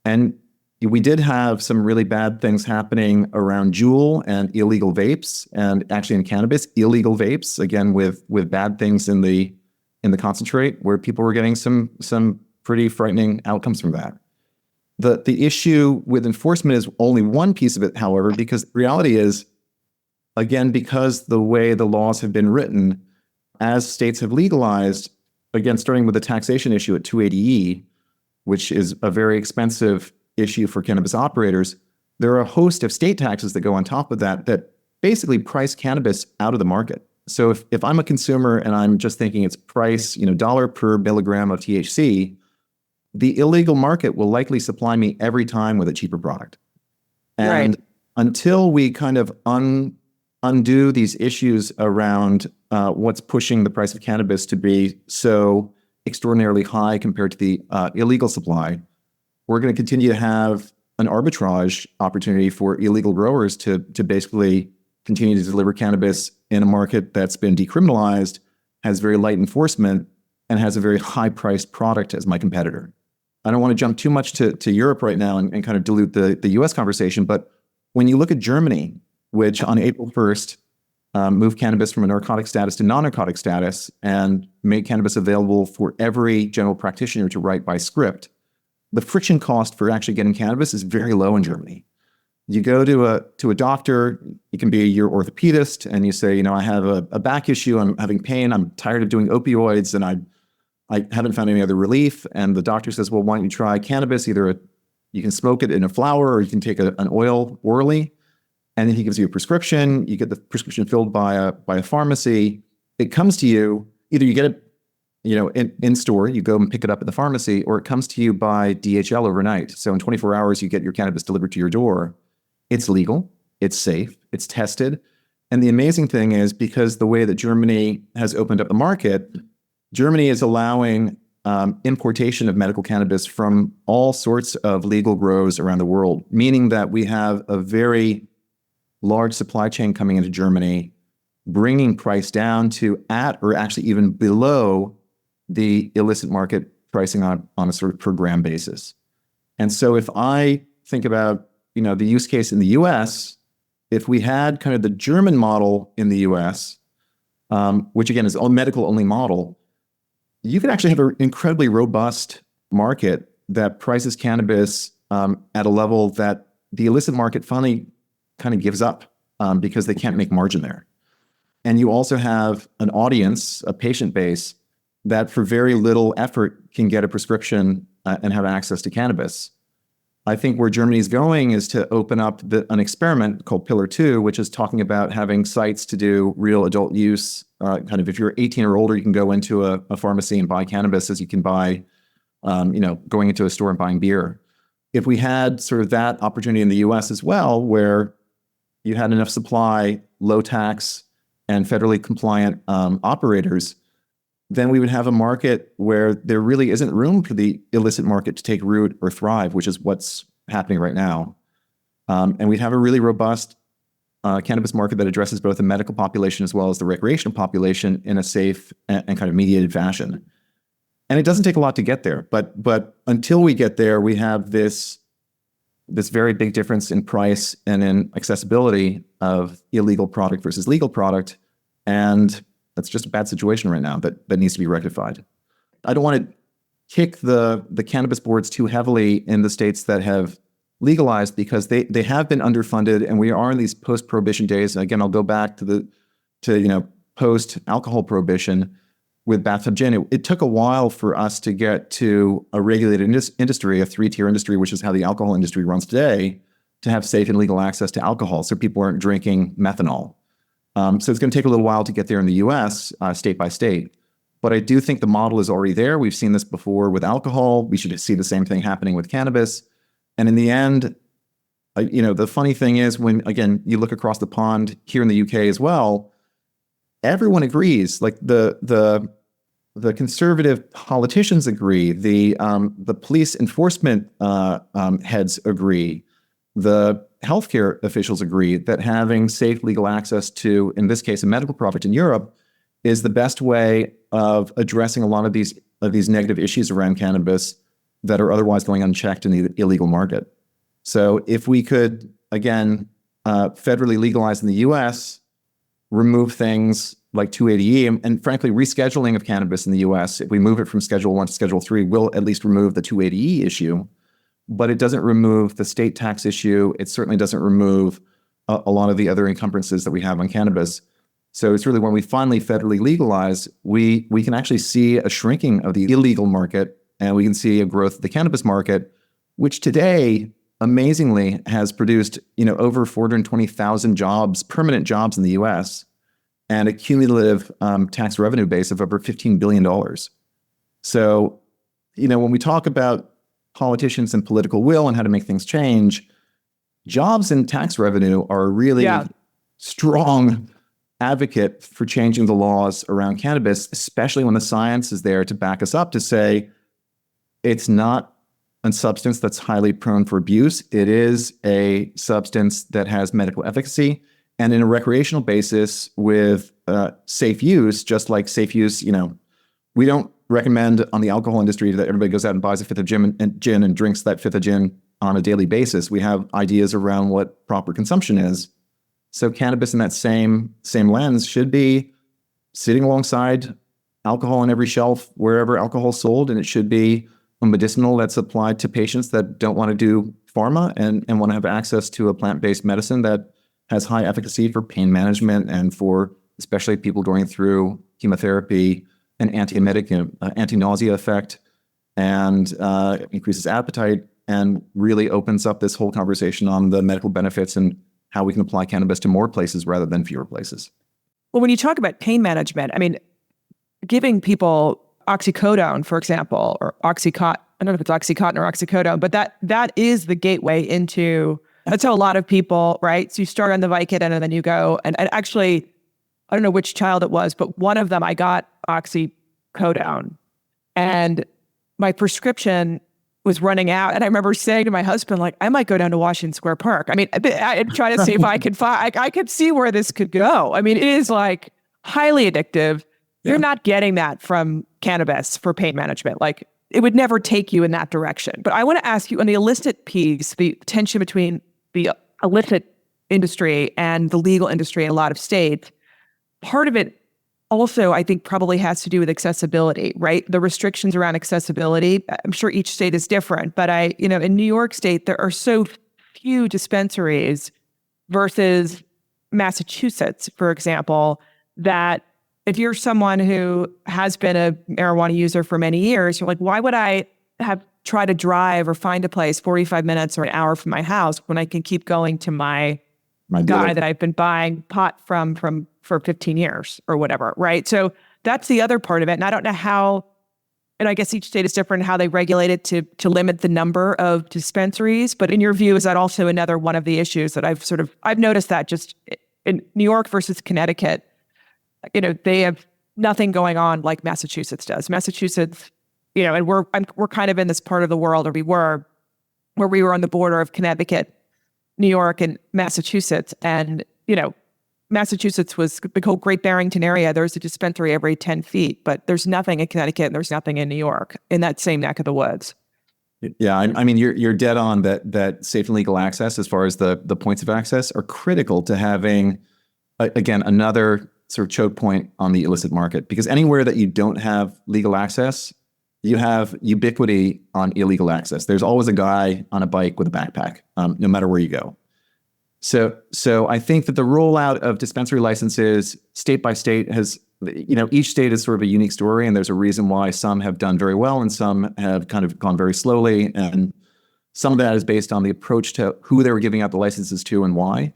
And we did have some really bad things happening around Juul and illegal vapes, and actually in cannabis, illegal vapes, again, with bad things in the concentrate, where people were getting some pretty frightening outcomes from that. The issue with enforcement is only one piece of it, however, because the reality is, again, because the way the laws have been written, as states have legalized, again, starting with the taxation issue at 280E, which is a very expensive issue for cannabis operators, there are a host of state taxes that go on top of that basically price cannabis out of the market. So if I'm a consumer and I'm just thinking it's price, dollar per milligram of THC, the illegal market will likely supply me every time with a cheaper product. And until we kind of undo these issues around what's pushing the price of cannabis to be so extraordinarily high compared to the illegal supply, we're going to continue to have an arbitrage opportunity for illegal growers to basically continue to deliver cannabis in a market that's been decriminalized, has very light enforcement, and has a very high-priced product as my competitor. I don't want to jump too much to Europe right now and kind of dilute the US conversation, but when you look at Germany, which on April 1st moved cannabis from a narcotic status to non-narcotic status and made cannabis available for every general practitioner to write by script, the friction cost for actually getting cannabis is very low in Germany. You go to a doctor, it can be your orthopedist, and you say, I have a back issue, I'm having pain, I'm tired of doing opioids, and I haven't found any other relief. And the doctor says, well, why don't you try cannabis? Either you can smoke it in a flower or you can take an oil orally. and then he gives you a prescription. You get the prescription filled by a pharmacy. It comes to you, either you get it, in store, you go and pick it up at the pharmacy, or it comes to you by DHL overnight. So in 24 hours, you get your cannabis delivered to your door. It's legal, it's safe, it's tested. And the amazing thing is, because the way that Germany has opened up the market, Germany is allowing importation of medical cannabis from all sorts of legal grows around the world, meaning that we have a very large supply chain coming into Germany, bringing price down to at or actually even below the illicit market pricing on a sort of per gram basis. And so if I think about, the use case in the US, if we had kind of the German model in the US, which again is a medical only model, you could actually have an incredibly robust market that prices cannabis at a level that the illicit market finally kind of gives up because they can't make margin there. And you also have an audience, a patient base, that for very little effort can get a prescription and have access to cannabis. I think where Germany is going is to open up an experiment called Pillar 2, which is talking about having sites to do real adult use. Kind of if you're 18 or older, you can go into a pharmacy and buy cannabis as you can buy, going into a store and buying beer. If we had sort of that opportunity in the US as well, where you had enough supply, low tax, and federally compliant operators, then we would have a market where there really isn't room for the illicit market to take root or thrive, which is what's happening right now. And we'd have a really robust cannabis market that addresses both the medical population as well as the recreational population in a safe and kind of mediated fashion. And it doesn't take a lot to get there, but until we get there, we have this very big difference in price and in accessibility of illegal product versus legal product. And that's just a bad situation right now that needs to be rectified. I don't want to kick the cannabis boards too heavily in the states that have legalized, because they have been underfunded, and we are in these post-prohibition days. And again, I'll go back to post-alcohol prohibition with bathtub gin. It took a while for us to get to a regulated industry, a 3-tier industry, which is how the alcohol industry runs today, to have safe and legal access to alcohol, so people aren't drinking methanol. So it's going to take a little while to get there in the US, state by state. But I do think the model is already there. We've seen this before with alcohol. We should see the same thing happening with cannabis. And in the end, the funny thing is, when, again, you look across the pond here in the UK as well, everyone agrees. Like the conservative politicians agree. The police enforcement heads agree. The healthcare officials agree that having safe legal access to, in this case, a medical product in Europe is the best way of addressing a lot of these negative issues around cannabis that are otherwise going unchecked in the illegal market. So if we could, again, federally legalize in the US, remove things like 280E, and frankly, rescheduling of cannabis in the US, if we move it from Schedule 1 to Schedule 3, will at least remove the 280E issue. But it doesn't remove the state tax issue. It certainly doesn't remove a lot of the other encumbrances that we have on cannabis. So it's really when we finally federally legalize, we can actually see a shrinking of the illegal market, and we can see a growth of the cannabis market, which today, amazingly, has produced over 420,000 jobs, permanent jobs in the US, and a cumulative tax revenue base of over $15 billion. So, when we talk about politicians and political will and how to make things change, jobs and tax revenue are a really strong advocate for changing the laws around cannabis, especially when the science is there to back us up, to say it's not a substance that's highly prone for abuse. It is a substance that has medical efficacy, and in a recreational basis with safe use, just like safe use, we don't recommend on the alcohol industry that everybody goes out and buys a fifth of gin and drinks that fifth of gin on a daily basis. We have ideas around what proper consumption is. So cannabis in that same lens should be sitting alongside alcohol on every shelf wherever alcohol is sold, and it should be a medicinal that's applied to patients that don't want to do pharma and want to have access to a plant-based medicine that has high efficacy for pain management and for especially people going through chemotherapy, an antiemetic, anti-nausea effect, and increases appetite, and really opens up this whole conversation on the medical benefits and how we can apply cannabis to more places rather than fewer places. Well, when you talk about pain management, I mean, giving people oxycodone, for example, or Oxycontin, I don't know if it's Oxycontin or oxycodone, but that is the gateway into, that's how a lot of people, right? So you start on the Vicodin and then you go, and actually, I don't know which child it was, but one of them, I got oxycodone and my prescription was running out. And I remember saying to my husband, like, I might go down to Washington Square Park. I mean, I try to see if I could find, I could see where this could go. I mean, it is like highly addictive. You're not getting that from cannabis for pain management. Like, it would never take you in that direction. But I want to ask you on the illicit piece, the tension between the illicit industry and the legal industry in a lot of states, part of it also, I think, probably has to do with accessibility, right? The restrictions around accessibility. I'm sure each state is different, but in New York State, there are so few dispensaries versus Massachusetts, for example, that if you're someone who has been a marijuana user for many years, you're like, why would I try to drive or find a place 45 minutes or an hour from my house when I can keep going to my guy that I've been buying pot from for 15 years or whatever, right? So that's the other part of it. And I don't know how, and I guess each state is different how they regulate it to limit the number of dispensaries. But in your view, is that also another one of the issues that I've noticed that just in New York versus Connecticut, they have nothing going on like Massachusetts does. Massachusetts, and we're kind of in this part of the world, where we were on the border of Connecticut, New York, and Massachusetts. And, Massachusetts was the whole Great Barrington area. There's a dispensary every 10 feet, but there's nothing in Connecticut and there's nothing in New York in that same neck of the woods. Yeah, I mean, you're dead on that safe and legal access, as far as the points of access, are critical to having, again, another sort of choke point on the illicit market. Because anywhere that you don't have legal access, you have ubiquity on illegal access. There's always a guy on a bike with a backpack, no matter where you go. So I think that the rollout of dispensary licenses state by state has, each state is sort of a unique story, and there's a reason why some have done very well and some have kind of gone very slowly. And some of that is based on the approach to who they were giving out the licenses to and why.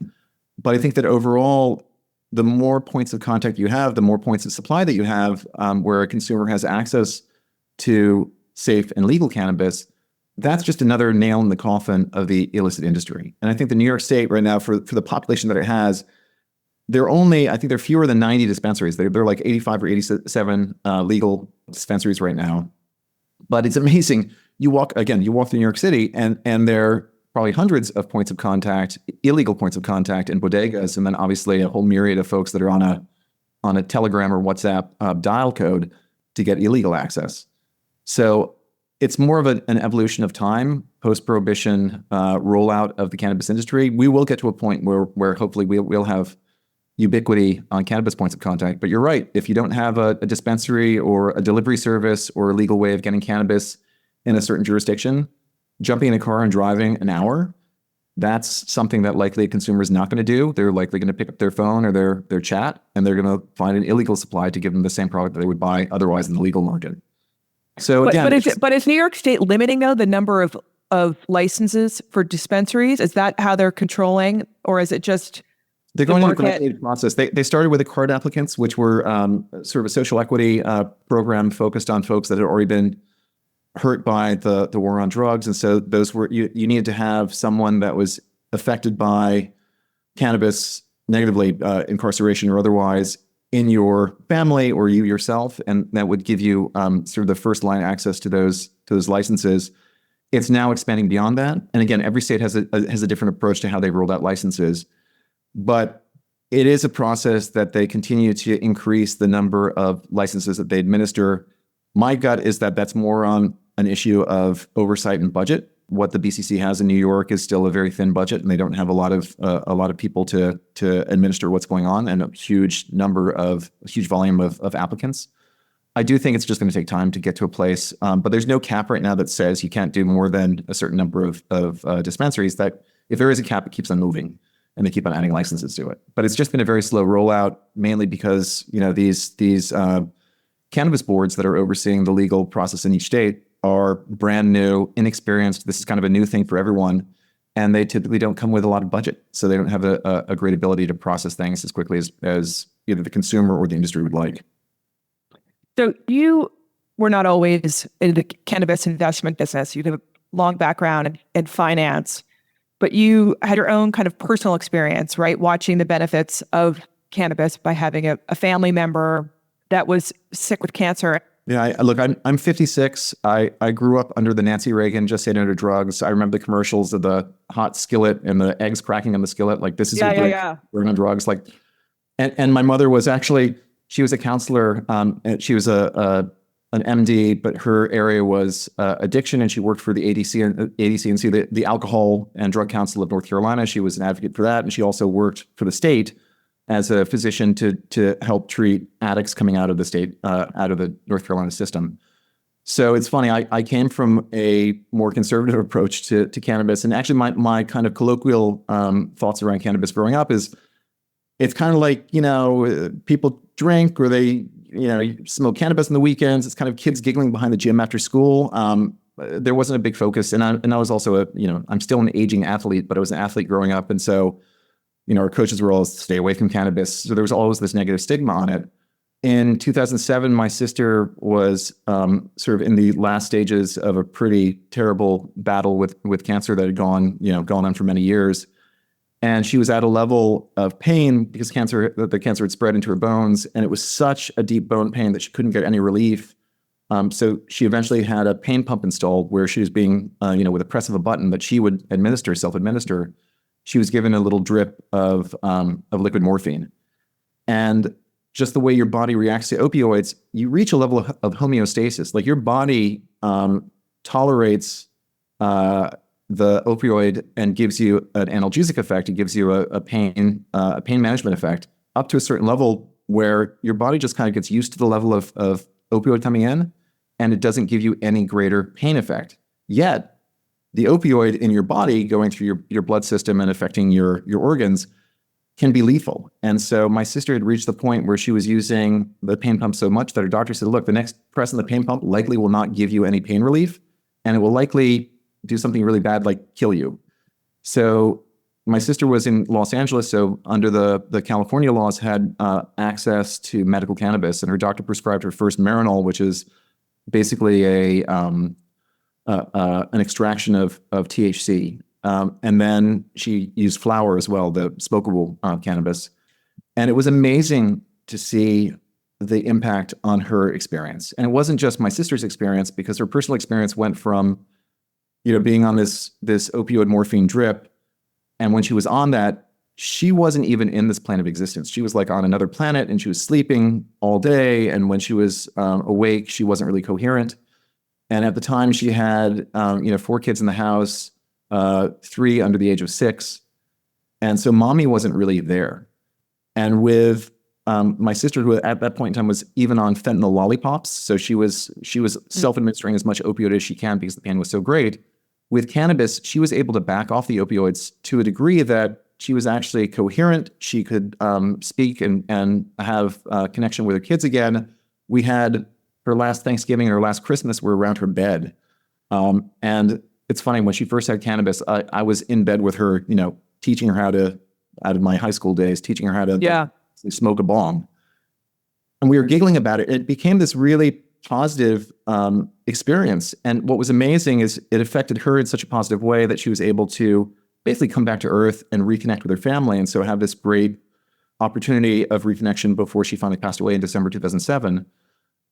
But I think that overall, the more points of contact you have, the more points of supply that you have, where a consumer has access to safe and legal cannabis, that's just another nail in the coffin of the illicit industry. And I think the New York State right now, for the population that it has, I think there are fewer than 90 dispensaries. They're like 85 or 87 legal dispensaries right now. But it's amazing. You walk through New York City and there are probably hundreds of points of contact, illegal points of contact in bodegas, and then obviously a whole myriad of folks that are on a Telegram or WhatsApp dial code to get illegal access. So it's more of an evolution of time, post-prohibition rollout of the cannabis industry. We will get to a point where hopefully we'll have ubiquity on cannabis points of contact. But you're right. If you don't have a dispensary or a delivery service or a legal way of getting cannabis in a certain jurisdiction, jumping in a car and driving an hour, that's something that likely a consumer is not going to do. They're likely going to pick up their phone or their chat, and they're going to find an illegal supply to give them the same product that they would buy otherwise in the legal market. So again, but is New York State limiting, though, the number of licenses for dispensaries? Is that how they're controlling, or is it just they're going through a graduated process? They started with the card applicants, which were sort of a social equity program focused on folks that had already been hurt by the war on drugs, and so those were you needed to have someone that was affected by cannabis negatively, incarceration or otherwise, in your family or you yourself, and that would give you sort of the first line access to those licenses. It's now expanding beyond that, and again, every state has a different approach to how they rolled out licenses, but it is a process that they continue to increase the number of licenses that they administer. My gut is that that's more on an issue of oversight and budget. What the BCC has in New York is still a very thin budget, and they don't have a lot of people to administer what's going on, and a huge volume of applicants. I do think it's just going to take time to get to a place, but there's no cap right now that says you can't do more than a certain number of dispensaries. That if there is a cap, it keeps on moving, and they keep on adding licenses to it. But it's just been a very slow rollout, mainly because these cannabis boards that are overseeing the legal process in each state are brand new, inexperienced. This is kind of a new thing for everyone. and they typically don't come with a lot of budget. So they don't have a great ability to process things as quickly as either the consumer or the industry would like. So you were not always in the cannabis investment business. You have a long background in finance, but you had your own kind of personal experience, right? Watching the benefits of cannabis by having a family member that was sick with cancer. Yeah, look, I'm 56. I grew up under the Nancy Reagan just say no to drugs. I remember the commercials of the hot skillet and the eggs cracking on the skillet. Like, this is your drink. We're on drugs. Like, and my mother was actually, she was a counselor. And she was an MD, but her area was addiction, and she worked for the ADCNC, the Alcohol and Drug Council of North Carolina. She was an advocate for that, and she also worked for the state as a physician to help treat addicts coming out of the state, out of the North Carolina system. So it's funny, I came from a more conservative approach to cannabis. And actually my kind of colloquial thoughts around cannabis growing up is, it's kind of like, people drink or they, smoke cannabis on the weekends. It's kind of kids giggling behind the gym after school. There wasn't a big focus. And I was also I'm still an aging athlete, but I was an athlete growing up. And so, our coaches were always stay away from cannabis. So there was always this negative stigma on it. In 2007, my sister was sort of in the last stages of a pretty terrible battle with cancer that had gone on for many years. And she was at a level of pain because the cancer had spread into her bones. And it was such a deep bone pain that she couldn't get any relief. So she eventually had a pain pump installed where she was being, with a press of a button that she would self-administer. She was given a little drip of liquid morphine. And just the way your body reacts to opioids, you reach a level of homeostasis. Like, your body tolerates the opioid and gives you an analgesic effect. It gives you a pain management effect up to a certain level where your body just kind of gets used to the level of opioid coming in, and it doesn't give you any greater pain effect. Yet, the opioid in your body going through your blood system and affecting your organs can be lethal. And so my sister had reached the point where she was using the pain pump so much that her doctor said, look, the next press on the pain pump likely will not give you any pain relief, and it will likely do something really bad, like kill you. So my sister was in Los Angeles, so under the California laws had access to medical cannabis, and her doctor prescribed her first Marinol, which is basically an extraction of THC. And then she used flower as well, the smokable cannabis. And it was amazing to see the impact on her experience. And it wasn't just my sister's experience, because her personal experience went from, being on this opioid morphine drip. And when she was on that, she wasn't even in this plane of existence. She was like on another planet, and she was sleeping all day. And when she was awake, she wasn't really coherent. And at the time, she had 4 kids in the house, 3 under the age of 6. And so mommy wasn't really there. And with my sister, who at that point in time was even on fentanyl lollipops, so she was self-administering as much opioid as she can because the pain was so great. With cannabis, she was able to back off the opioids to a degree that she was actually coherent. She could speak and have a connection with her kids again. We had her last Thanksgiving and her last Christmas were around her bed. And it's funny, when she first had cannabis, I was in bed with her, teaching her how to, out of my high school days, teaching her how to smoke a bong. And we were giggling about it. It became this really positive experience. And what was amazing is it affected her in such a positive way that she was able to basically come back to earth and reconnect with her family. And so have this great opportunity of reconnection before she finally passed away in December 2007.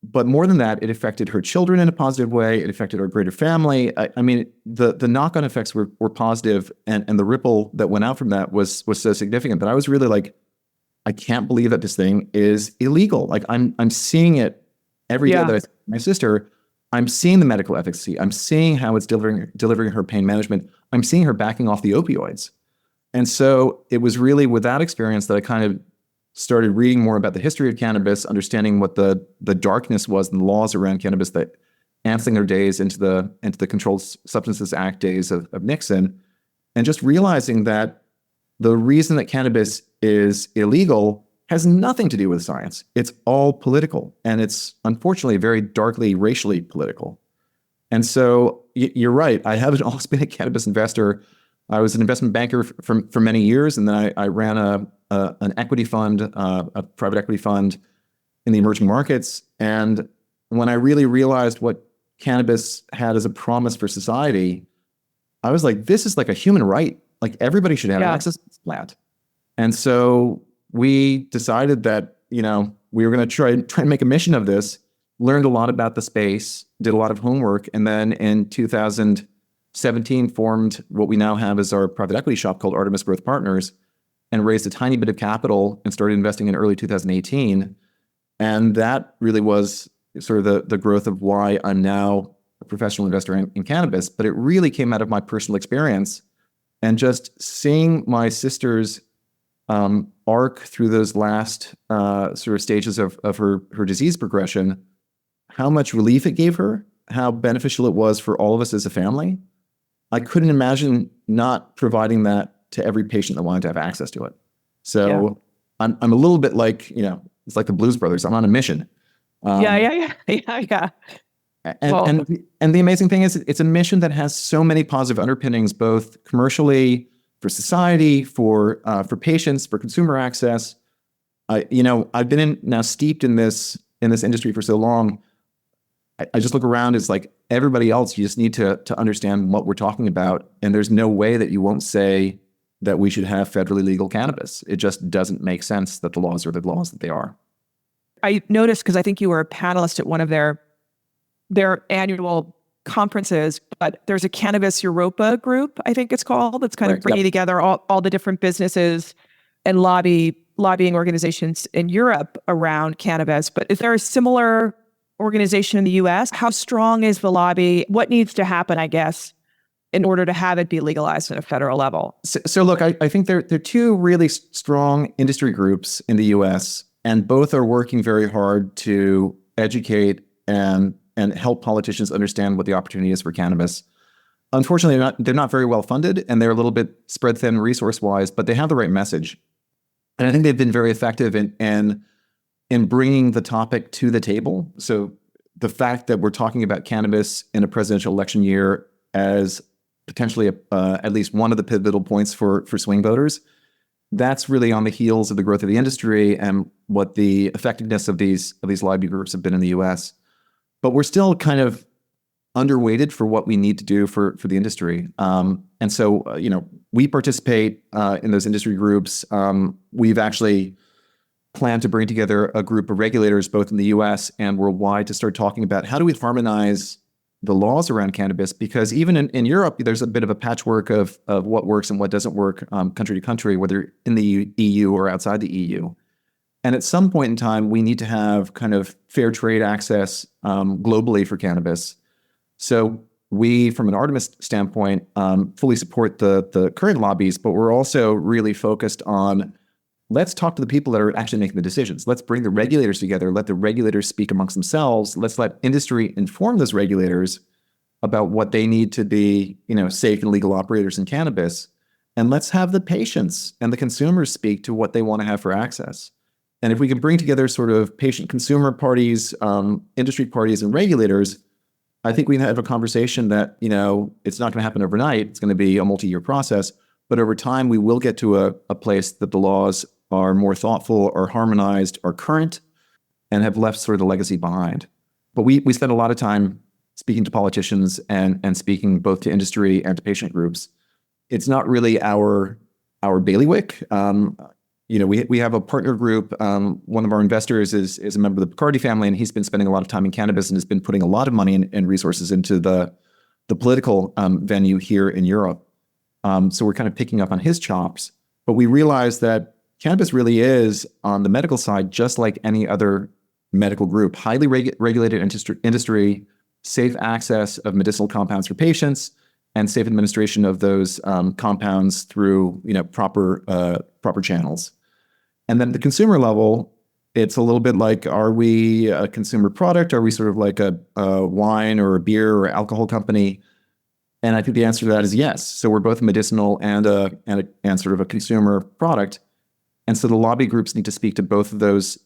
But more than that, it affected her children in a positive way. It affected our greater family. I mean, the knock-on effects were positive, and the ripple that went out from that was so significant that I was really like, I can't believe that this thing is illegal. Like, I'm seeing it every day that I see my sister. I'm seeing the medical efficacy. I'm seeing how it's delivering her pain management. I'm seeing her backing off the opioids. And so it was really with that experience that I kind of started reading more about the history of cannabis, understanding what the darkness was and the laws around cannabis, that Anslinger days into the Controlled Substances Act days of Nixon, and just realizing that the reason that cannabis is illegal has nothing to do with science. It's all political, and it's unfortunately very darkly racially political. And so you're right. I haven't always been a cannabis investor. I was an investment banker for many years, and then I ran an equity fund, a private equity fund in the emerging markets. And when I really realized what cannabis had as a promise for society, I was like, this is like a human right. Like everybody should have access to this plant. And so we decided that, we were going to try and make a mission of this, learned a lot about the space, did a lot of homework. And then in 2017 formed what we now have as our private equity shop called Artemis Growth Partners, and raised a tiny bit of capital and started investing in early 2018. And that really was sort of the growth of why I'm now a professional investor in cannabis. But it really came out of my personal experience and just seeing my sister's arc through those last sort of stages of her disease progression, how much relief it gave her, how beneficial it was for all of us as a family. I couldn't imagine not providing that to every patient that wanted to have access to it. So I'm a little bit like, it's like the Blues Brothers. I'm on a mission. Yeah. And the amazing thing is it's a mission that has so many positive underpinnings, both commercially, for society, for patients, for consumer access. I've been now steeped in this industry for so long. I just look around as like everybody else. You just need to understand what we're talking about. And there's no way that you won't say that we should have federally legal cannabis. It just doesn't make sense that the laws are the laws that they are. I noticed, because I think you were a panelist at one of their annual conferences, but there's a Cannabis Europa group, I think it's called, that's kind of bringing together all the different businesses and lobbying organizations in Europe around cannabis. But is there a similar organization in the US? How strong is the lobby? What needs to happen, I guess, in order to have it be legalized at a federal level? So look, I think there are two really strong industry groups in the US, and both are working very hard to educate and help politicians understand what the opportunity is for cannabis. Unfortunately, they're not very well funded, and they're a little bit spread thin resource-wise, but they have the right message. And I think they've been very effective in bringing the topic to the table. So the fact that we're talking about cannabis in a presidential election year as potentially at least one of the pivotal points for swing voters, that's really on the heels of the growth of the industry and what the effectiveness of these lobby groups have been in the US. But we're still kind of underweighted for what we need to do for the industry. And so, we participate in those industry groups. We've actually planned to bring together a group of regulators, both in the US and worldwide, to start talking about how do we harmonize the laws around cannabis, because even in Europe, there's a bit of a patchwork of what works and what doesn't work country to country, whether in the EU or outside the EU. And at some point in time, we need to have kind of fair trade access globally for cannabis. So we, from an Artemis standpoint, fully support the current lobbies, but we're also really focused on, let's talk to the people that are actually making the decisions. Let's bring the regulators together. Let the regulators speak amongst themselves. Let's let industry inform those regulators about what they need to be, safe and legal operators in cannabis. And let's have the patients and the consumers speak to what they want to have for access. And if we can bring together sort of patient consumer parties, industry parties, and regulators, I think we have a conversation that, it's not going to happen overnight. It's going to be a multi-year process. But over time, we will get to a place that the laws are more thoughtful, are harmonized, are current, and have left sort of the legacy behind. But we spend a lot of time speaking to politicians and speaking both to industry and to patient groups. It's not really our bailiwick. We have a partner group. One of our investors is a member of the Bacardi family, and he's been spending a lot of time in cannabis and has been putting a lot of money and resources into the political venue here in Europe. So we're kind of picking up on his chops. But we realize that cannabis really is, on the medical side, just like any other medical group, highly regulated industry, safe access of medicinal compounds for patients, and safe administration of those compounds through proper channels. And then at the consumer level, it's a little bit like, are we a consumer product? Are we sort of like a wine or a beer or alcohol company? And I think the answer to that is yes. So we're both a medicinal and sort of a consumer product. And so the lobby groups need to speak to both of those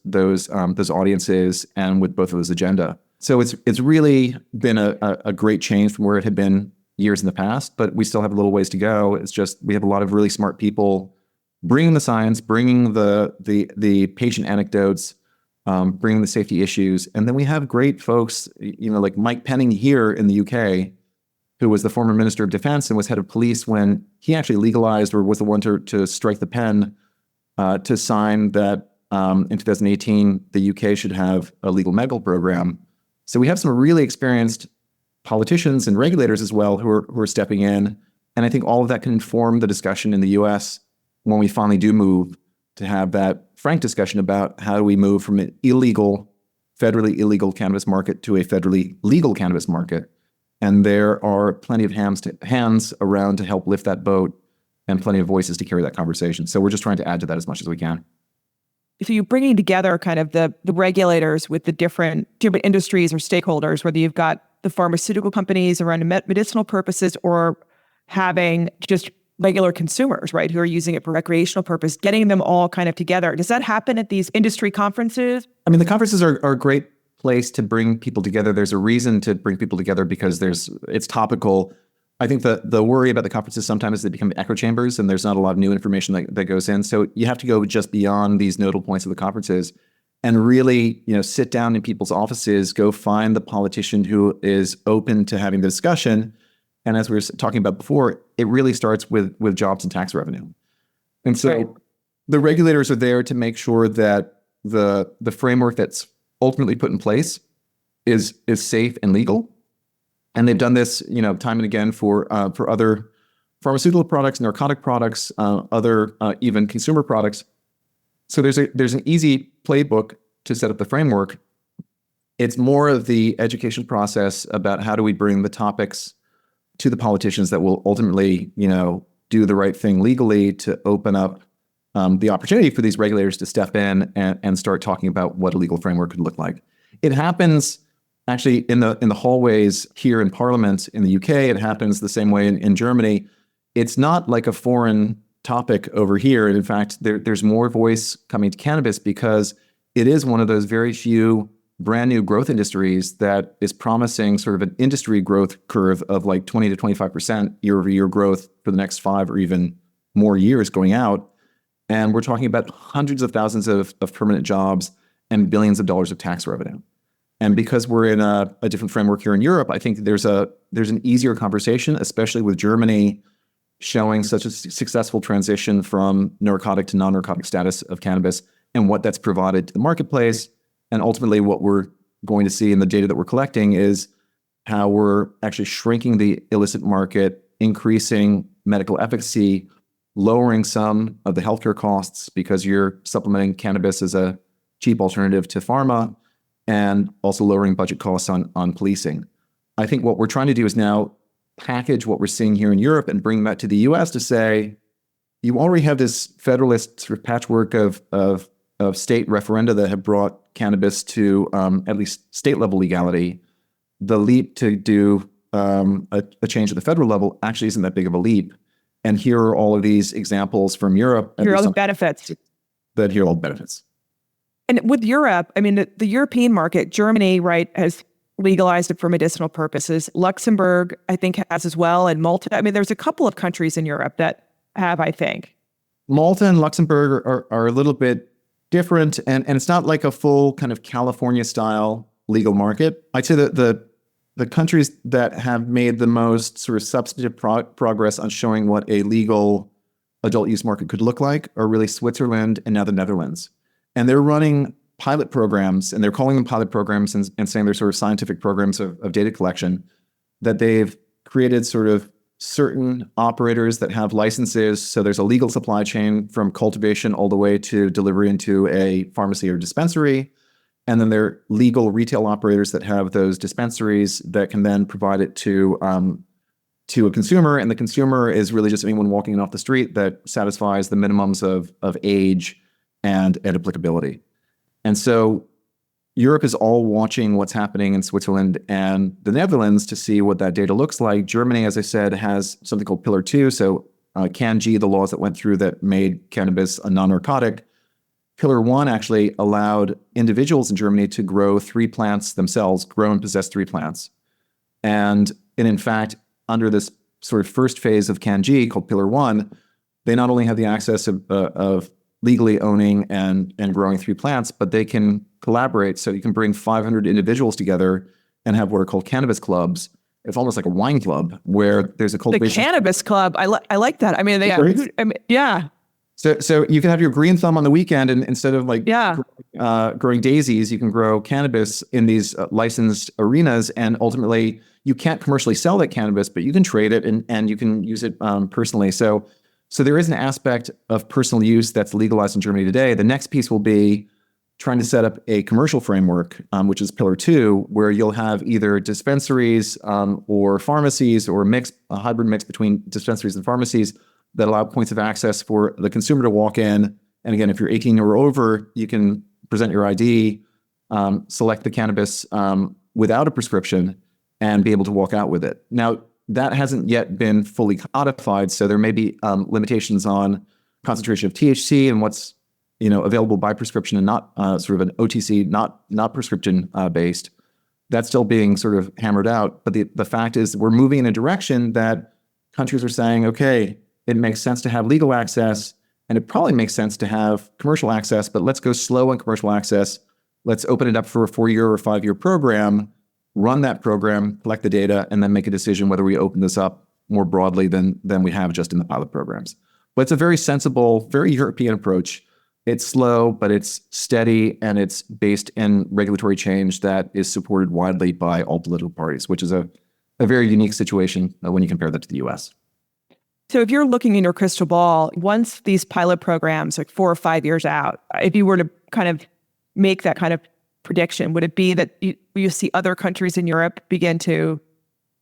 audiences and with both of those agenda. So it's really been a great change from where it had been years in the past, but we still have a little ways to go. It's just we have a lot of really smart people bringing the science, bringing the patient anecdotes, bringing the safety issues, and then we have great folks, like Mike Penning here in the UK, who was the former Minister of Defense and was head of police when he actually legalized, or was the one to strike the pen to sign that in 2018 the UK should have a legal medical program. So we have some really experienced politicians and regulators as well who are stepping in. And I think all of that can inform the discussion in the US when we finally do move to have that frank discussion about how do we move from an federally illegal cannabis market to a federally legal cannabis market. And there are plenty of hands around to help lift that boat and plenty of voices to carry that conversation. So we're just trying to add to that as much as we can. If you're bringing together kind of the regulators with the different industries or stakeholders, whether you've got the pharmaceutical companies around medicinal purposes or having just regular consumers, right, who are using it for recreational purpose, getting them all kind of together. Does that happen at these industry conferences? I mean, the conferences are a great place to bring people together. There's a reason to bring people together because it's topical. I think the worry about the conferences sometimes is they become echo chambers and there's not a lot of new information that goes in. So you have to go just beyond these nodal points of the conferences and really, sit down in people's offices, go find the politician who is open to having the discussion. And as we were talking about before, it really starts with jobs and tax revenue. And so right. The regulators are there to make sure that the framework that's ultimately put in place is safe and legal. And they've done this, time and again for other pharmaceutical products, narcotic products, other even consumer products. So there's an easy playbook to set up the framework. It's more of the education process about how do we bring the topics to the politicians that will ultimately, do the right thing legally to open up the opportunity for these regulators to step in and start talking about what a legal framework could look like. It happens actually in the hallways here in Parliament in the UK. It happens the same way in Germany. It's not like a foreign topic over here. And in fact, there's more voice coming to cannabis because it is one of those very few brand new growth industries that is promising sort of an industry growth curve of like 20 to 25% year over year growth for the next 5 or even more years going out. And we're talking about hundreds of thousands of permanent jobs and billions of dollars of tax revenue. And because we're in a different framework here in Europe, I think there's an easier conversation, especially with Germany showing such a successful transition from narcotic to non-narcotic status of cannabis and what that's provided to the marketplace. And ultimately what we're going to see in the data that we're collecting is how we're actually shrinking the illicit market, increasing medical efficacy, lowering some of the healthcare costs because you're supplementing cannabis as a cheap alternative to pharma, and also lowering budget costs on policing. I think what we're trying to do is now package what we're seeing here in Europe and bring that to the US to say, you already have this federalist sort of patchwork of state referenda that have brought cannabis to at least state level legality. The leap to do a change at the federal level actually isn't that big of a leap. And here are all of these examples from Europe. Here are all the benefits. Here are all the benefits. And with Europe, I mean, the European market, Germany, right, has legalized it for medicinal purposes. Luxembourg, I think, has as well. And Malta. I mean, there's a couple of countries in Europe that have, I think. Malta and Luxembourg are a little bit different. And it's not like a full kind of California-style legal market. I'd say that the countries that have made the most sort of substantive progress on showing what a legal adult use market could look like are really Switzerland and now the Netherlands. And they're running pilot programs, and they're calling them pilot programs and saying they're sort of scientific programs of data collection, that they've created sort of certain operators that have licenses. So there's a legal supply chain from cultivation all the way to delivery into a pharmacy or dispensary. And then there are legal retail operators that have those dispensaries that can then provide it to a consumer. And the consumer is really just anyone walking in off the street that satisfies the minimums of age and applicability. And so Europe is all watching what's happening in Switzerland and the Netherlands to see what that data looks like. Germany, as I said, has something called Pillar 2. So CanG, the laws that went through that made cannabis a non-narcotic. Pillar 1 actually allowed individuals in Germany to grow 3 plants themselves, grow and possess 3 plants. And in fact, under this sort of first phase of CanG called Pillar 1, they not only have the access of legally owning and growing 3 plants, but they can collaborate. So you can bring 500 individuals together and have what are called cannabis clubs. It's almost like a wine club where there's a cultivation. The cannabis club. I like that. I mean, yeah. So you can have your green thumb on the weekend, and instead of growing daisies, you can grow cannabis in these licensed arenas. And ultimately, you can't commercially sell that cannabis, but you can trade it and you can use it personally. So there is an aspect of personal use that's legalized in Germany today. The next piece will be trying to set up a commercial framework, which is Pillar 2, where you'll have either dispensaries or pharmacies or a hybrid mix between dispensaries and pharmacies that allow points of access for the consumer to walk in. And again, if you're 18 or over, you can present your ID, select the cannabis without a prescription, and be able to walk out with it. Now, that hasn't yet been fully codified, so there may be limitations on concentration of THC and what's available by prescription and not sort of an OTC, not prescription based. That's still being sort of hammered out. But the fact is, we're moving in a direction that countries are saying, okay, it makes sense to have legal access, and it probably makes sense to have commercial access, but let's go slow on commercial access. Let's open it up for a 4-year or 5-year program, run that program, collect the data, and then make a decision whether we open this up more broadly than we have just in the pilot programs. But it's a very sensible, very European approach. It's slow, but it's steady, and it's based in regulatory change that is supported widely by all political parties, which is a very unique situation when you compare that to the US. So if you're looking in your crystal ball, once these pilot programs, like 4 or 5 years out, if you were to kind of make that kind of prediction, would it be that you see other countries in Europe begin to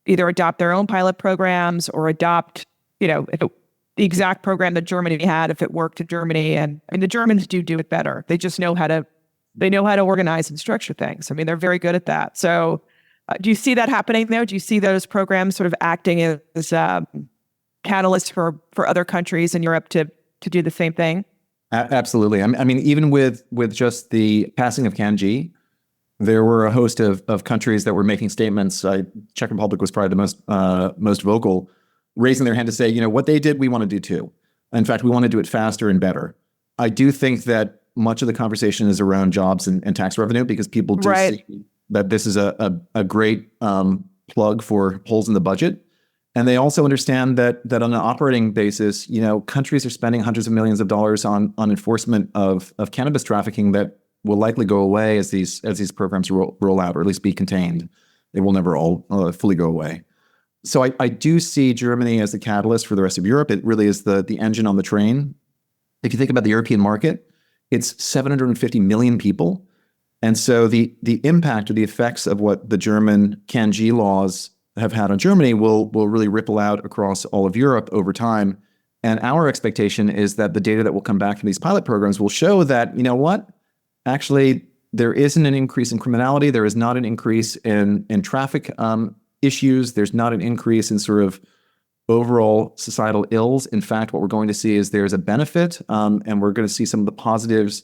either adopt their own pilot programs or adopt, the exact program that Germany had, if it worked in Germany? And the Germans do it better. They just know how to organize and structure things. I mean, they're very good at that. So do you see that happening though? Do you see those programs sort of acting as catalysts for other countries in Europe to do the same thing? Absolutely. I mean, even with just the passing of CanG, there were a host of countries that were making statements. Czech Republic was probably the most vocal, raising their hand to say, what they did, we want to do too. In fact, we want to do it faster and better. I do think that much of the conversation is around jobs and tax revenue, because people do see that this is a great plug for holes in the budget. And they also understand that on an operating basis, countries are spending hundreds of millions of dollars on enforcement of cannabis trafficking that will likely go away as these programs roll out, or at least be contained. They will never all fully go away. So I do see Germany as the catalyst for the rest of Europe. It really is the engine on the train. If you think about the European market, it's 750 million people. And so the impact or the effects of what the German CanG laws have had on Germany will really ripple out across all of Europe over time. And our expectation is that the data that will come back from these pilot programs will show that, actually, there isn't an increase in criminality. There is not an increase in traffic issues. There's not an increase in sort of overall societal ills. In fact, what we're going to see is there's a benefit, and we're going to see some of the positives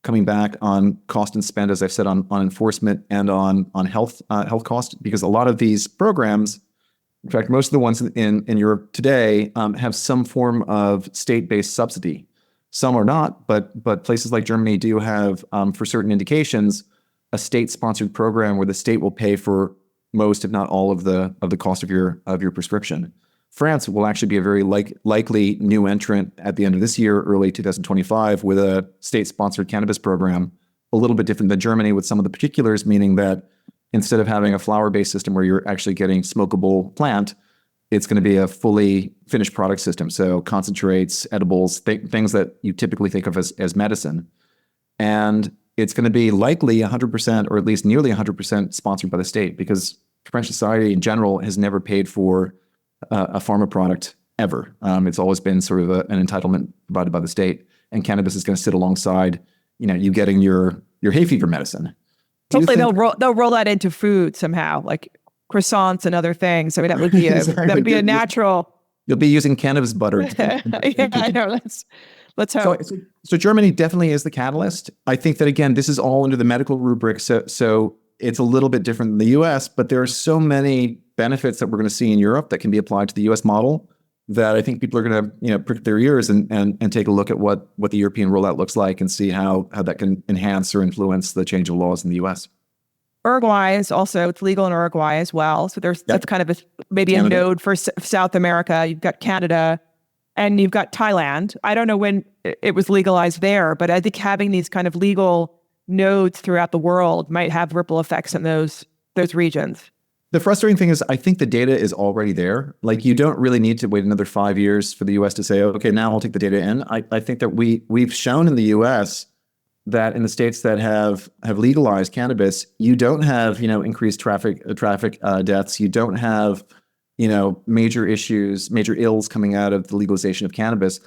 coming back on cost and spend, as I've said, on enforcement and on health cost, because a lot of these programs, in fact, most of the ones in Europe today have some form of state-based subsidy. Some are not, but places like Germany do have, for certain indications, a state-sponsored program where the state will pay for most, if not all, of the cost of your prescription. France will actually be a very likely new entrant at the end of this year, early 2025, with a state-sponsored cannabis program, a little bit different than Germany with some of the particulars, meaning that instead of having a flower-based system where you're actually getting smokable plant, it's going to be a fully finished product system. So concentrates, edibles, things that you typically think of as medicine. And it's going to be likely 100%, or at least nearly 100% sponsored by the state, because French society in general has never paid for a pharma product ever. It's always been sort of an entitlement provided by the state, and cannabis is going to sit alongside, you getting your hay fever medicine. Hopefully they'll roll that into food somehow, like croissants and other things. I mean, that would be a natural. You'll be using cannabis butter. Yeah, I know. Let's hope. So Germany definitely is the catalyst. I think that, again, this is all under the medical rubric. So it's a little bit different than the US, but there are so many benefits that we're going to see in Europe that can be applied to the US model that I think people are going to, prick their ears and take a look at what the European rollout looks like and see how that can enhance or influence the change of laws in the US. Uruguay is also, it's legal in Uruguay as well. So that's kind of maybe Canada. A node for South America. You've got Canada and you've got Thailand. I don't know when it was legalized there, but I think having these kind of legal nodes throughout the world might have ripple effects in those regions. The frustrating thing is I think the data is already there. Like, you don't really need to wait another 5 years for the US to say, okay, now I'll take the data in. I think that we've shown in the US that in the states that have legalized cannabis, you don't have, increased traffic deaths. You don't have, major issues, major ills coming out of the legalization of cannabis.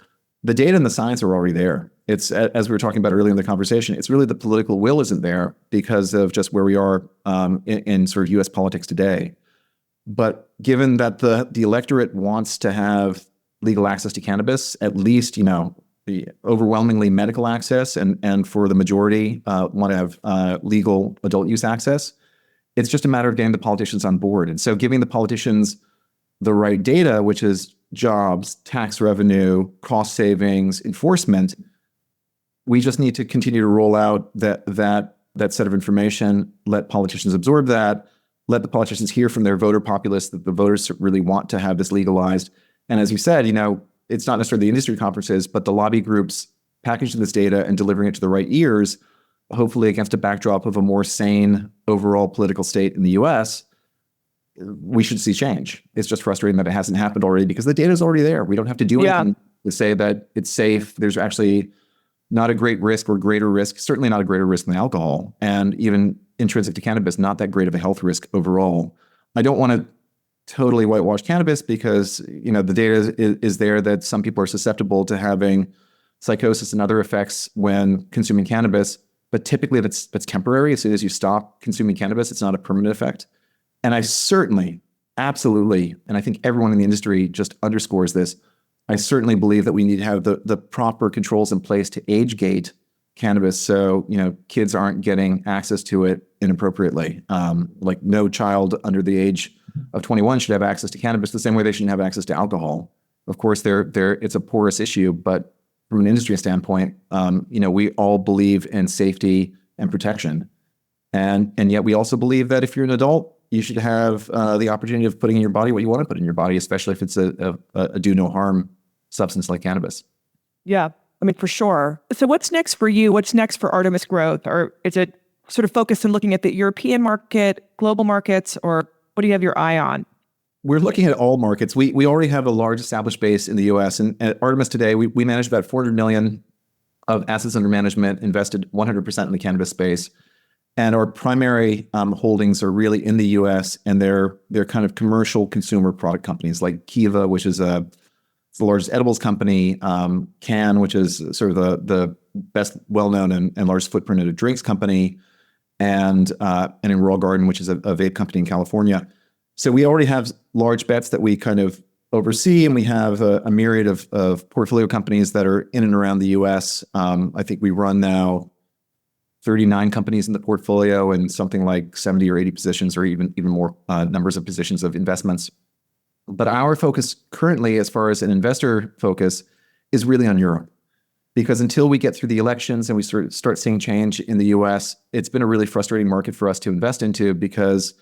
The data and the science are already there. It's, as we were talking about earlier in the conversation, it's really the political will isn't there because of just where we are in sort of US politics today. But given that the electorate wants to have legal access to cannabis, at least, the overwhelmingly medical access, and for the majority want to have legal adult use access, it's just a matter of getting the politicians on board. And so giving the politicians the right data, which is jobs, tax revenue, cost savings, enforcement, we just need to continue to roll out that set of information, let politicians absorb that, let the politicians hear from their voter populace that the voters really want to have this legalized. And as you said, it's not necessarily the industry conferences, but the lobby groups packaging this data and delivering it to the right ears, hopefully against a backdrop of a more sane overall political state in the US, we should see change. It's just frustrating that it hasn't happened already because the data is already there. We don't have to do anything to say that it's safe. There's actually not a great risk or greater risk, certainly not a greater risk than alcohol, and even intrinsic to cannabis, not that great of a health risk overall. I don't want to totally whitewash cannabis because, the data is there that some people are susceptible to having psychosis and other effects when consuming cannabis, but typically that's temporary. As soon as you stop consuming cannabis, it's not a permanent effect. And I certainly, absolutely, and I think everyone in the industry just underscores this, I certainly believe that we need to have the proper controls in place to age gate cannabis so, kids aren't getting access to it inappropriately. Like, no child under the age of 21 should have access to cannabis the same way they shouldn't have access to alcohol. Of course, it's a porous issue, but from an industry standpoint, we all believe in safety and protection. And yet we also believe that if you're an adult, you should have the opportunity of putting in your body what you want to put in your body, especially if it's a do no harm substance like cannabis. Yeah, for sure. So what's next for you? What's next for Artemis Growth? Or is it sort of focused on looking at the European market, global markets, or what do you have your eye on? We're looking at all markets. We already have a large established base in the US. And at Artemis today, we manage about $400 million of assets under management, invested 100% in the cannabis space. And our primary holdings are really in the US, and they're kind of commercial consumer product companies like Kiva, which is it's the largest edibles company, Can, which is sort of the best well-known and largest footprint of a drinks company, and in Raw Garden, which is a vape company in California. So we already have large bets that we kind of oversee, and we have a myriad of portfolio companies that are in and around the US. I think we run now 39 companies in the portfolio and something like 70 or 80 positions, or even more numbers of positions of investments. But our focus currently, as far as an investor focus, is really on Europe. Because until we get through the elections and we start seeing change in the US, it's been a really frustrating market for us to invest into because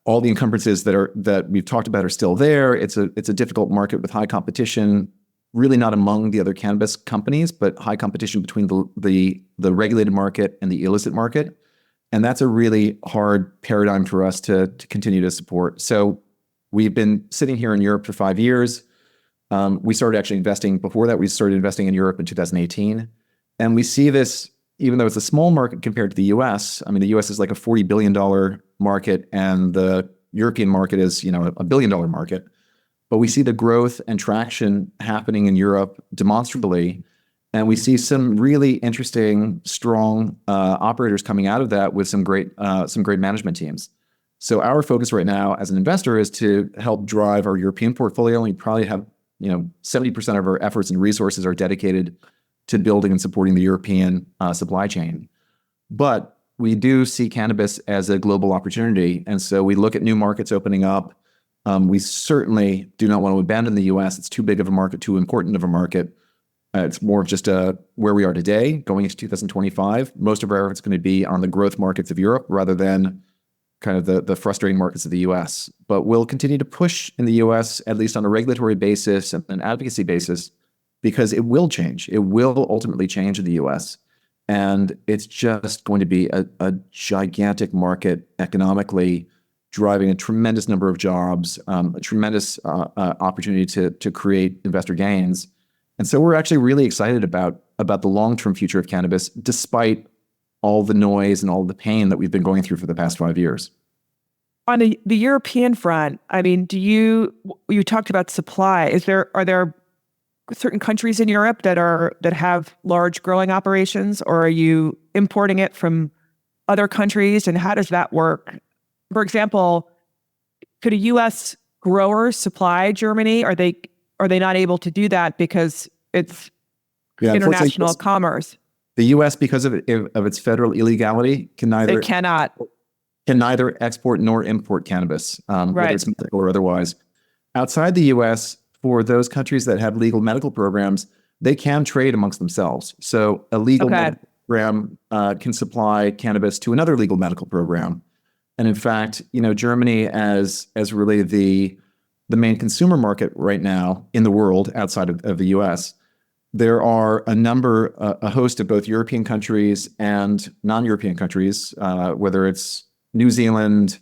all the encumbrances that we've talked about are still there. It's a difficult market with high competition, really not among the other cannabis companies, but high competition between the regulated market and the illicit market. And that's a really hard paradigm for us to continue to support. So we've been sitting here in Europe for 5 years. We started actually investing before that. We started investing in Europe in 2018. And we see this, even though it's a small market compared to the US, the US is like a $40 billion market, and the European market is, a $1 billion market. But we see the growth and traction happening in Europe demonstrably. And we see some really interesting, strong operators coming out of that with some great management teams. So our focus right now as an investor is to help drive our European portfolio. We probably have 70% of our efforts and resources are dedicated to building and supporting the European supply chain. But we do see cannabis as a global opportunity. And so we look at new markets opening up. We certainly do not want to abandon the US. It's too big of a market, too important of a market. It's more of just where we are today, going into 2025. Most of our efforts going to be on the growth markets of Europe rather than kind of the frustrating markets of the US. But we'll continue to push in the US, at least on a regulatory basis and an advocacy basis, because it will change. It will ultimately change in the US. And it's just going to be a gigantic market economically, driving a tremendous number of jobs, a tremendous opportunity to create investor gains. And so we're actually really excited about the long-term future of cannabis, despite all the noise and all the pain that we've been going through for the past 5 years. On the European front, I mean, you talked about supply. Are there certain countries in Europe that have large growing operations, or are you importing it from other countries? And how does that work? For example, could a U.S. grower supply Germany? Are they not able to do that because it's international commerce? The U.S., because of its federal illegality, can neither export nor import cannabis, whether it's medical or otherwise. Outside the U.S., for those countries that have legal medical programs, they can trade amongst themselves. So a legal medical program can supply cannabis to another legal medical program. And in fact, Germany as really the main consumer market right now in the world outside of the US, there are a host of both European countries and non-European countries, whether it's New Zealand,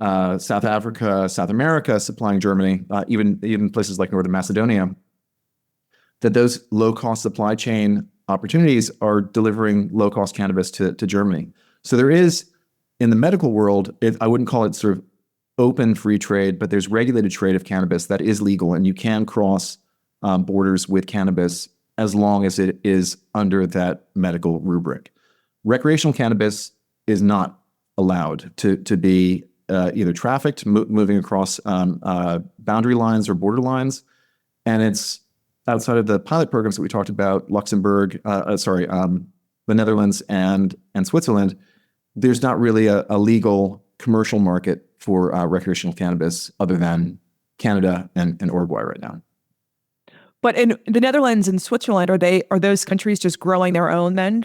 South Africa, South America supplying Germany, even places like Northern Macedonia, that those low-cost supply chain opportunities are delivering low-cost cannabis to Germany. So there is, in the medical world, I wouldn't call it sort of open free trade, but there's regulated trade of cannabis that is legal, and you can cross borders with cannabis as long as it is under that medical rubric. Recreational cannabis is not allowed to be either trafficked, moving across boundary lines or border lines, and it's outside of the pilot programs that we talked about, Luxembourg, the Netherlands and Switzerland. There's not really a legal commercial market for recreational cannabis other than Canada and Uruguay right now. But in the Netherlands and Switzerland, are those countries just growing their own then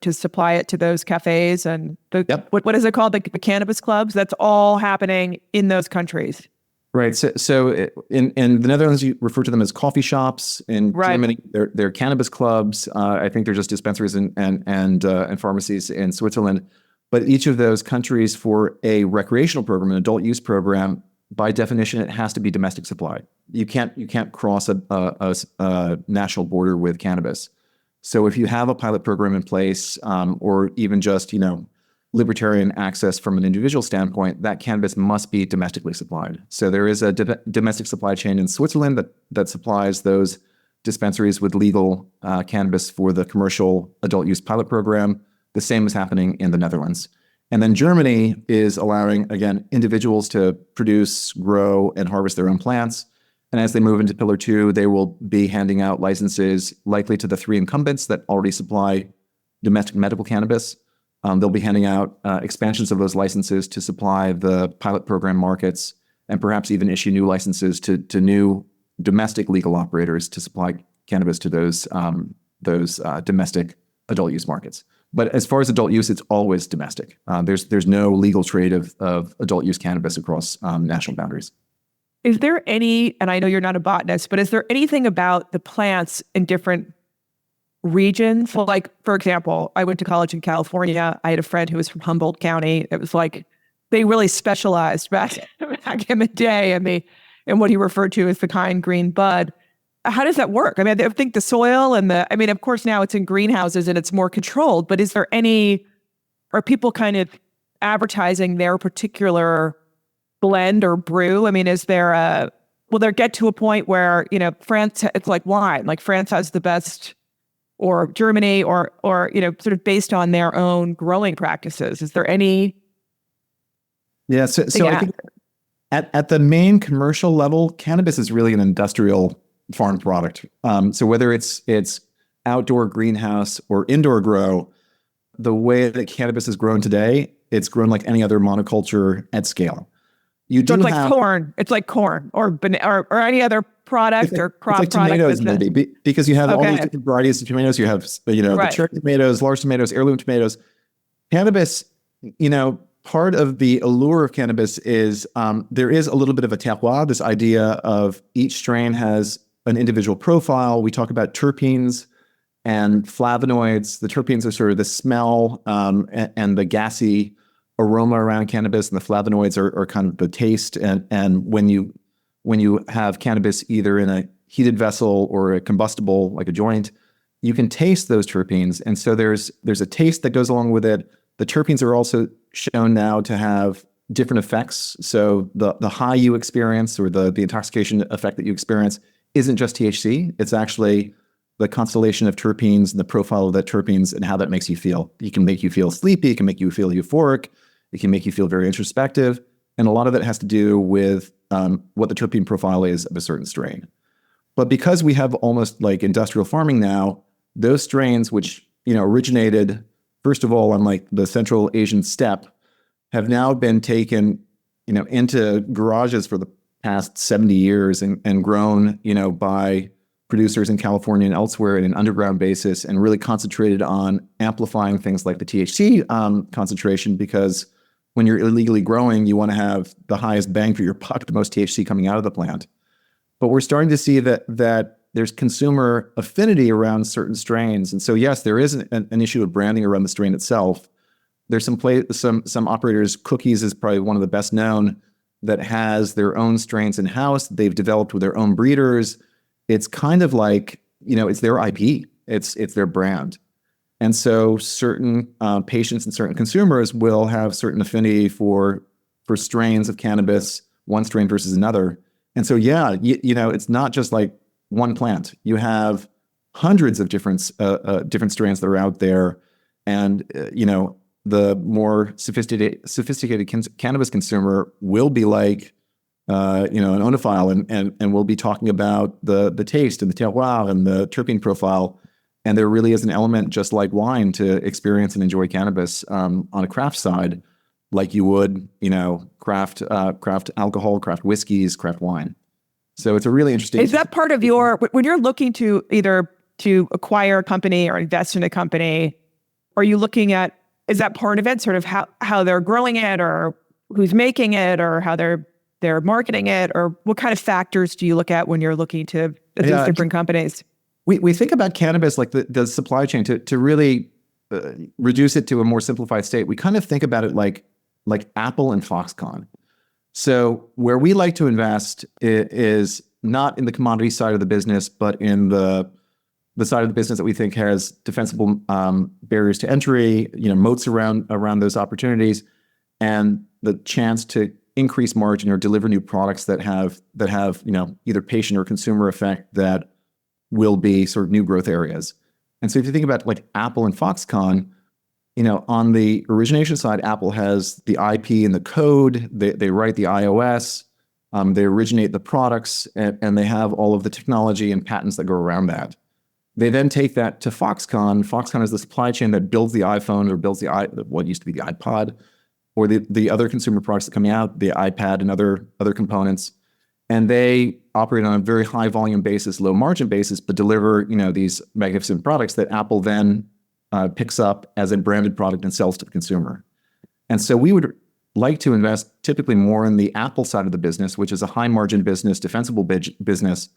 to supply it to those cafes and what is it called, the cannabis clubs? That's all happening in those countries. Right. So in the Netherlands, you refer to them as coffee shops. In Germany, they're cannabis clubs. I think they're just dispensaries and pharmacies in Switzerland. But each of those countries, for a recreational program, an adult use program, by definition, it has to be domestic supply. You can't cross a national border with cannabis. So if you have a pilot program in place, or even just libertarian access from an individual standpoint, that cannabis must be domestically supplied. So there is a domestic supply chain in Switzerland that supplies those dispensaries with legal cannabis for the commercial adult use pilot program. The same is happening in the Netherlands. And then Germany is allowing, again, individuals to produce, grow, and harvest their own plants. And as they move into Pillar 2, they will be handing out licenses likely to the 3 incumbents that already supply domestic medical cannabis. They'll be handing out expansions of those licenses to supply the pilot program markets, and perhaps even issue new licenses to new domestic legal operators to supply cannabis to those domestic adult use markets. But as far as adult use, it's always domestic. There's no legal trade of adult use cannabis across national boundaries. Is there any, and I know you're not a botanist, but is there anything about the plants in different regions? Well, like, for example, I went to college in California. I had a friend who was from Humboldt County. It was like they really specialized back in the day in what he referred to as the kind green bud. How does that work? I mean, I think the soil and of course now it's in greenhouses and it's more controlled, but are people kind of advertising their particular blend or brew? I mean, will there get to a point where, France, it's like wine, like France has the best, or Germany, or sort of based on their own growing practices? Is there any? Yeah. So I think at the main commercial level, cannabis is really an industrial farm product. So whether it's outdoor greenhouse or indoor grow, the way that cannabis has grown today, it's grown like any other monoculture at scale. You do So it's like have, corn. It's like corn or any other product or crop it's like product tomatoes business. maybe, because you have all these Okay. different varieties of tomatoes. You have, the Right. cherry tomatoes, large tomatoes, heirloom tomatoes. Cannabis, part of the allure of cannabis is there is a little bit of a terroir, this idea of each strain has an individual profile. We talk about terpenes and flavonoids. The terpenes are sort of the smell and the gassy aroma around cannabis, and the flavonoids are kind of the taste. And when you have cannabis either in a heated vessel or a combustible like a joint, you can taste those terpenes. And so there's a taste that goes along with it. The terpenes are also shown now to have different effects. So the high you experience, or the intoxication effect that you experience, isn't just THC. It's actually the constellation of terpenes and the profile of that terpenes and how that makes you feel. It can make you feel sleepy. It can make you feel euphoric. It can make you feel very introspective. And a lot of that has to do with what the terpene profile is of a certain strain. But because we have almost like industrial farming now, those strains which originated, first of all, on like the Central Asian steppe, have now been taken into garages for the past 70 years and grown by producers in California and elsewhere in an underground basis, and really concentrated on amplifying things like the THC concentration, because when you're illegally growing, you want to have the highest bang for your buck, the most THC coming out of the plant. But we're starting to see that there's consumer affinity around certain strains. And so, yes, there is an issue of branding around the strain itself. There's some operators, Cookies is probably one of the best known, that has their own strains in-house. They've developed with their own breeders. It's kind of like, it's their IP. It's their brand. And so certain patients and certain consumers will have certain affinity for strains of cannabis, one strain versus another. And so, yeah, it's not just like one plant. You have hundreds of different strains that are out there. And, the more sophisticated cannabis consumer will be like, an onophile, and we'll be talking about the taste and the terroir and the terpene profile. And there really is an element, just like wine, to experience and enjoy cannabis on a craft side, like you would, craft alcohol, craft whiskeys, craft wine. So it's a really interesting. Is that part of when you're looking to either to acquire a company or invest in a company, are you looking at, is that part of it, sort of how they're growing it, or who's making it, or how they're marketing it, or what kind of factors do you look at when you're looking to these different companies? We think about cannabis like the supply chain to really reduce it to a more simplified state. We kind of think about it like Apple and Foxconn. So where we like to invest is not in the commodity side of the business, but in the side of the business that we think has defensible barriers to entry, moats around those opportunities, and the chance to increase margin or deliver new products that have either patient or consumer effect that will be sort of new growth areas. And so if you think about like Apple and Foxconn, on the origination side, Apple has the IP and the code. They write the iOS. They originate the products, and they have all of the technology and patents that go around that. They then take that to Foxconn. Foxconn is the supply chain that builds the iPhone, or builds what used to be the iPod, or the other consumer products that come out, the iPad and other components. And they operate on a very high volume basis, low margin basis, but deliver these magnificent products that Apple then picks up as a branded product and sells to the consumer. And so we would like to invest typically more in the Apple side of the business, which is a high margin business, defensible business,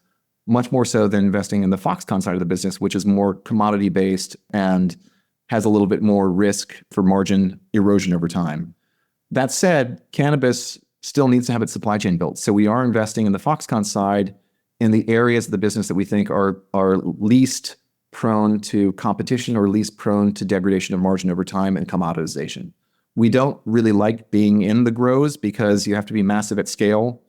much more so than investing in the Foxconn side of the business, which is more commodity based and has a little bit more risk for margin erosion over time. That said, cannabis still needs to have its supply chain built. So we are investing in the Foxconn side in the areas of the business that we think are least prone to competition, or least prone to degradation of margin over time and commoditization. We don't really like being in the grows because you have to be massive at scale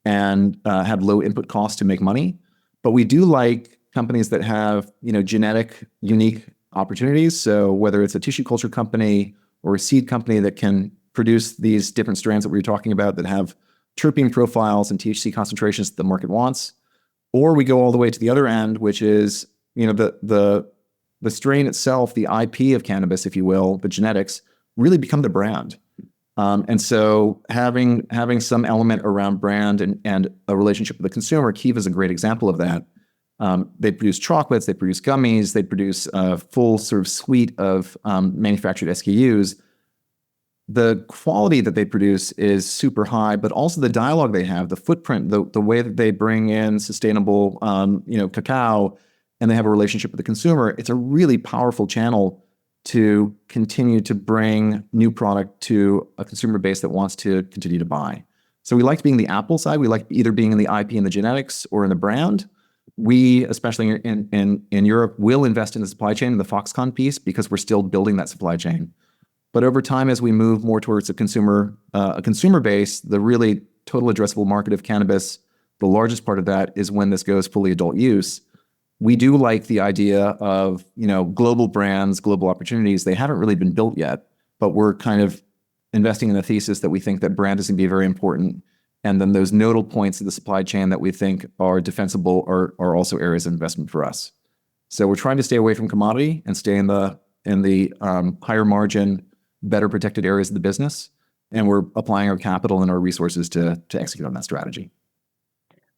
and have low input costs to make money. But we do like companies that have, genetic, unique opportunities. So whether it's a tissue culture company or a seed company that can produce these different strands that we were talking about that have terpene profiles and THC concentrations that the market wants, or we go all the way to the other end, which is, the the strain itself, the IP of cannabis, if you will, the genetics, really become the brand. And so having some element around brand and a relationship with the consumer, Kiva is a great example of that. They produce chocolates, they produce gummies, they produce a full sort of suite of manufactured SKUs. The quality that they produce is super high, but also the dialogue they have, the footprint, the way that they bring in sustainable, cacao, and they have a relationship with the consumer. It's a really powerful channel to continue to bring new product to a consumer base that wants to continue to buy. So we like being the Apple side. We like either being in the IP and the genetics or in the brand. We, especially in Europe, will invest in the supply chain, the Foxconn piece, because we're still building that supply chain. But over time, as we move more towards a consumer base, the really total addressable market of cannabis, the largest part of that is when this goes fully adult use. We do like the idea of, global brands, global opportunities. They haven't really been built yet, but we're kind of investing in the thesis that we think that brand is going to be very important. And then those nodal points of the supply chain that we think are defensible are also areas of investment for us. So we're trying to stay away from commodity and stay in the higher margin, better protected areas of the business. And we're applying our capital and our resources to execute on that strategy.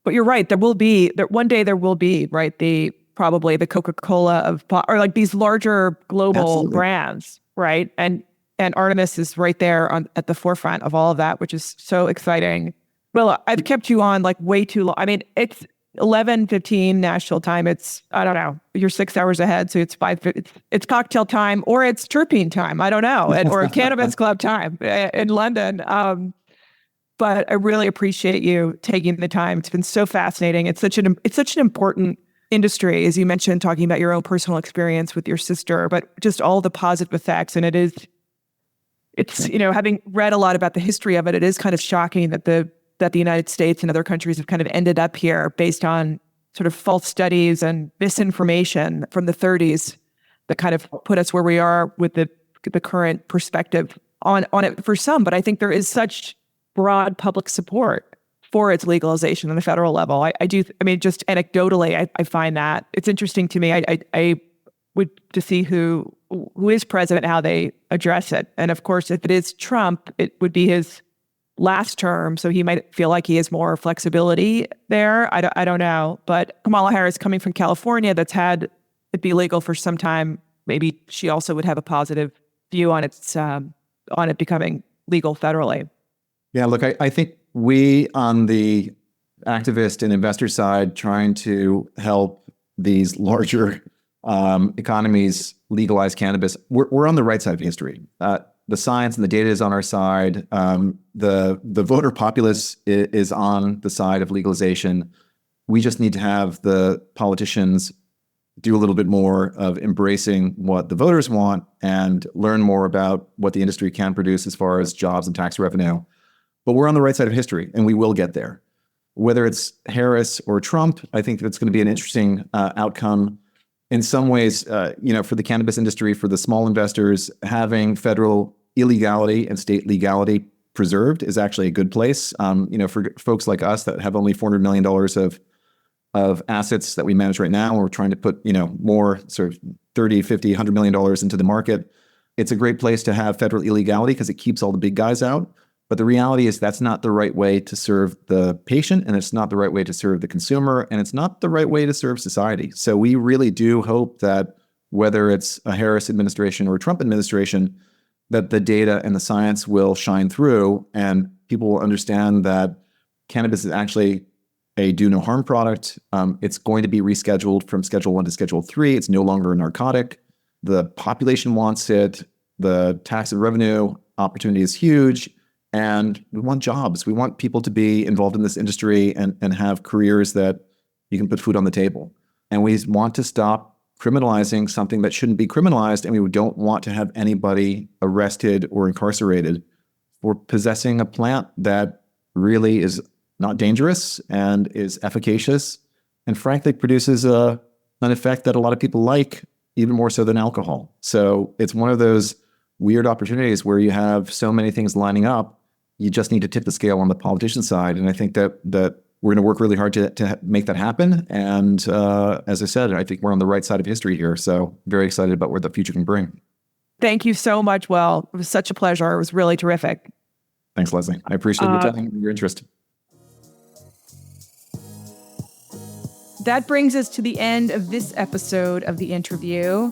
But you're right. One day there will be, right, probably the Coca-Cola of pot, or like these larger global Absolutely. brands, right? And Artemis is right there at the forefront of all of that, which is so exciting. Well, I've kept you on like way too long. I mean, it's 11:15 Nashville time. It's, I don't know, you're 6 hours ahead. So it's 5, it's cocktail time, or it's terpene time. I don't know. Or Cannabis Club time in London. But I really appreciate you taking the time. It's been so fascinating. It's such an important industry, as you mentioned, talking about your own personal experience with your sister, but just all the positive effects. And it's having read a lot about the history of it, it is kind of shocking that the United States and other countries have kind of ended up here based on sort of false studies and misinformation from the 30s that kind of put us where we are with the current perspective on it for some. But I think there is such broad public support for its legalization on the federal level. I mean, just anecdotally, I find that it's interesting to me. I would to see who is president, how they address it. And of course, if it is Trump, it would be his last term, so he might feel like he has more flexibility there. I don't know. But Kamala Harris, coming from California, that's had it be legal for some time, maybe she also would have a positive view on it becoming legal federally. Yeah, look, I think we on the activist and investor side trying to help these larger economies legalize cannabis, we're on the right side of history. The science and the data is on our side. The voter populace is on the side of legalization. We just need to have the politicians do a little bit more of embracing what the voters want and learn more about what the industry can produce as far as jobs and tax revenue. But we're on the right side of history, and we will get there. Whether it's Harris or Trump, I think that's going to be an interesting outcome. In some ways, for the cannabis industry, for the small investors, having federal illegality and state legality preserved is actually a good place. For folks like us that have only $400 million of assets that we manage right now, we're trying to put, more sort of 30, 50, $100 million into the market. It's a great place to have federal illegality because it keeps all the big guys out. But the reality is that's not the right way to serve the patient, and it's not the right way to serve the consumer, and it's not the right way to serve society. So we really do hope that whether it's a Harris administration or a Trump administration, that the data and the science will shine through and people will understand that cannabis is actually a do no harm product. It's going to be rescheduled from Schedule 1 to Schedule 3. It's no longer a narcotic. The population wants it. The tax and revenue opportunity is huge. And we want jobs. We want people to be involved in this industry and have careers that you can put food on the table. And we want to stop criminalizing something that shouldn't be criminalized. And we don't want to have anybody arrested or incarcerated for possessing a plant that really is not dangerous and is efficacious and frankly produces an effect that a lot of people like, even more so than alcohol. So it's one of those weird opportunities where you have so many things lining up. You just need to tip the scale on the politician side. And I think that we're going to work really hard to make that happen. And as I said, I think we're on the right side of history here. So very excited about where the future can bring. Thank you so much, Will. It was such a pleasure. It was really terrific. Thanks, Leslie. I appreciate your time and your interest. That brings us to the end of this episode of The Interview.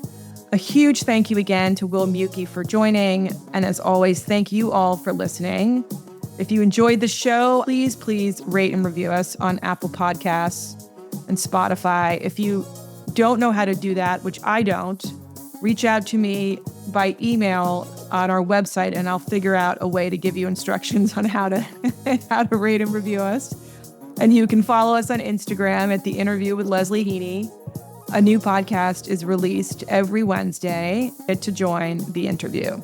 A huge thank you again to Will Muecke for joining. And as always, thank you all for listening. If you enjoyed the show, please rate and review us on Apple Podcasts and Spotify. If you don't know how to do that, which I don't, reach out to me by email on our website and I'll figure out a way to give you instructions on how to rate and review us. And you can follow us on Instagram at The Interview with Leslie Heaney. A new podcast is released every Wednesday to join The Interview.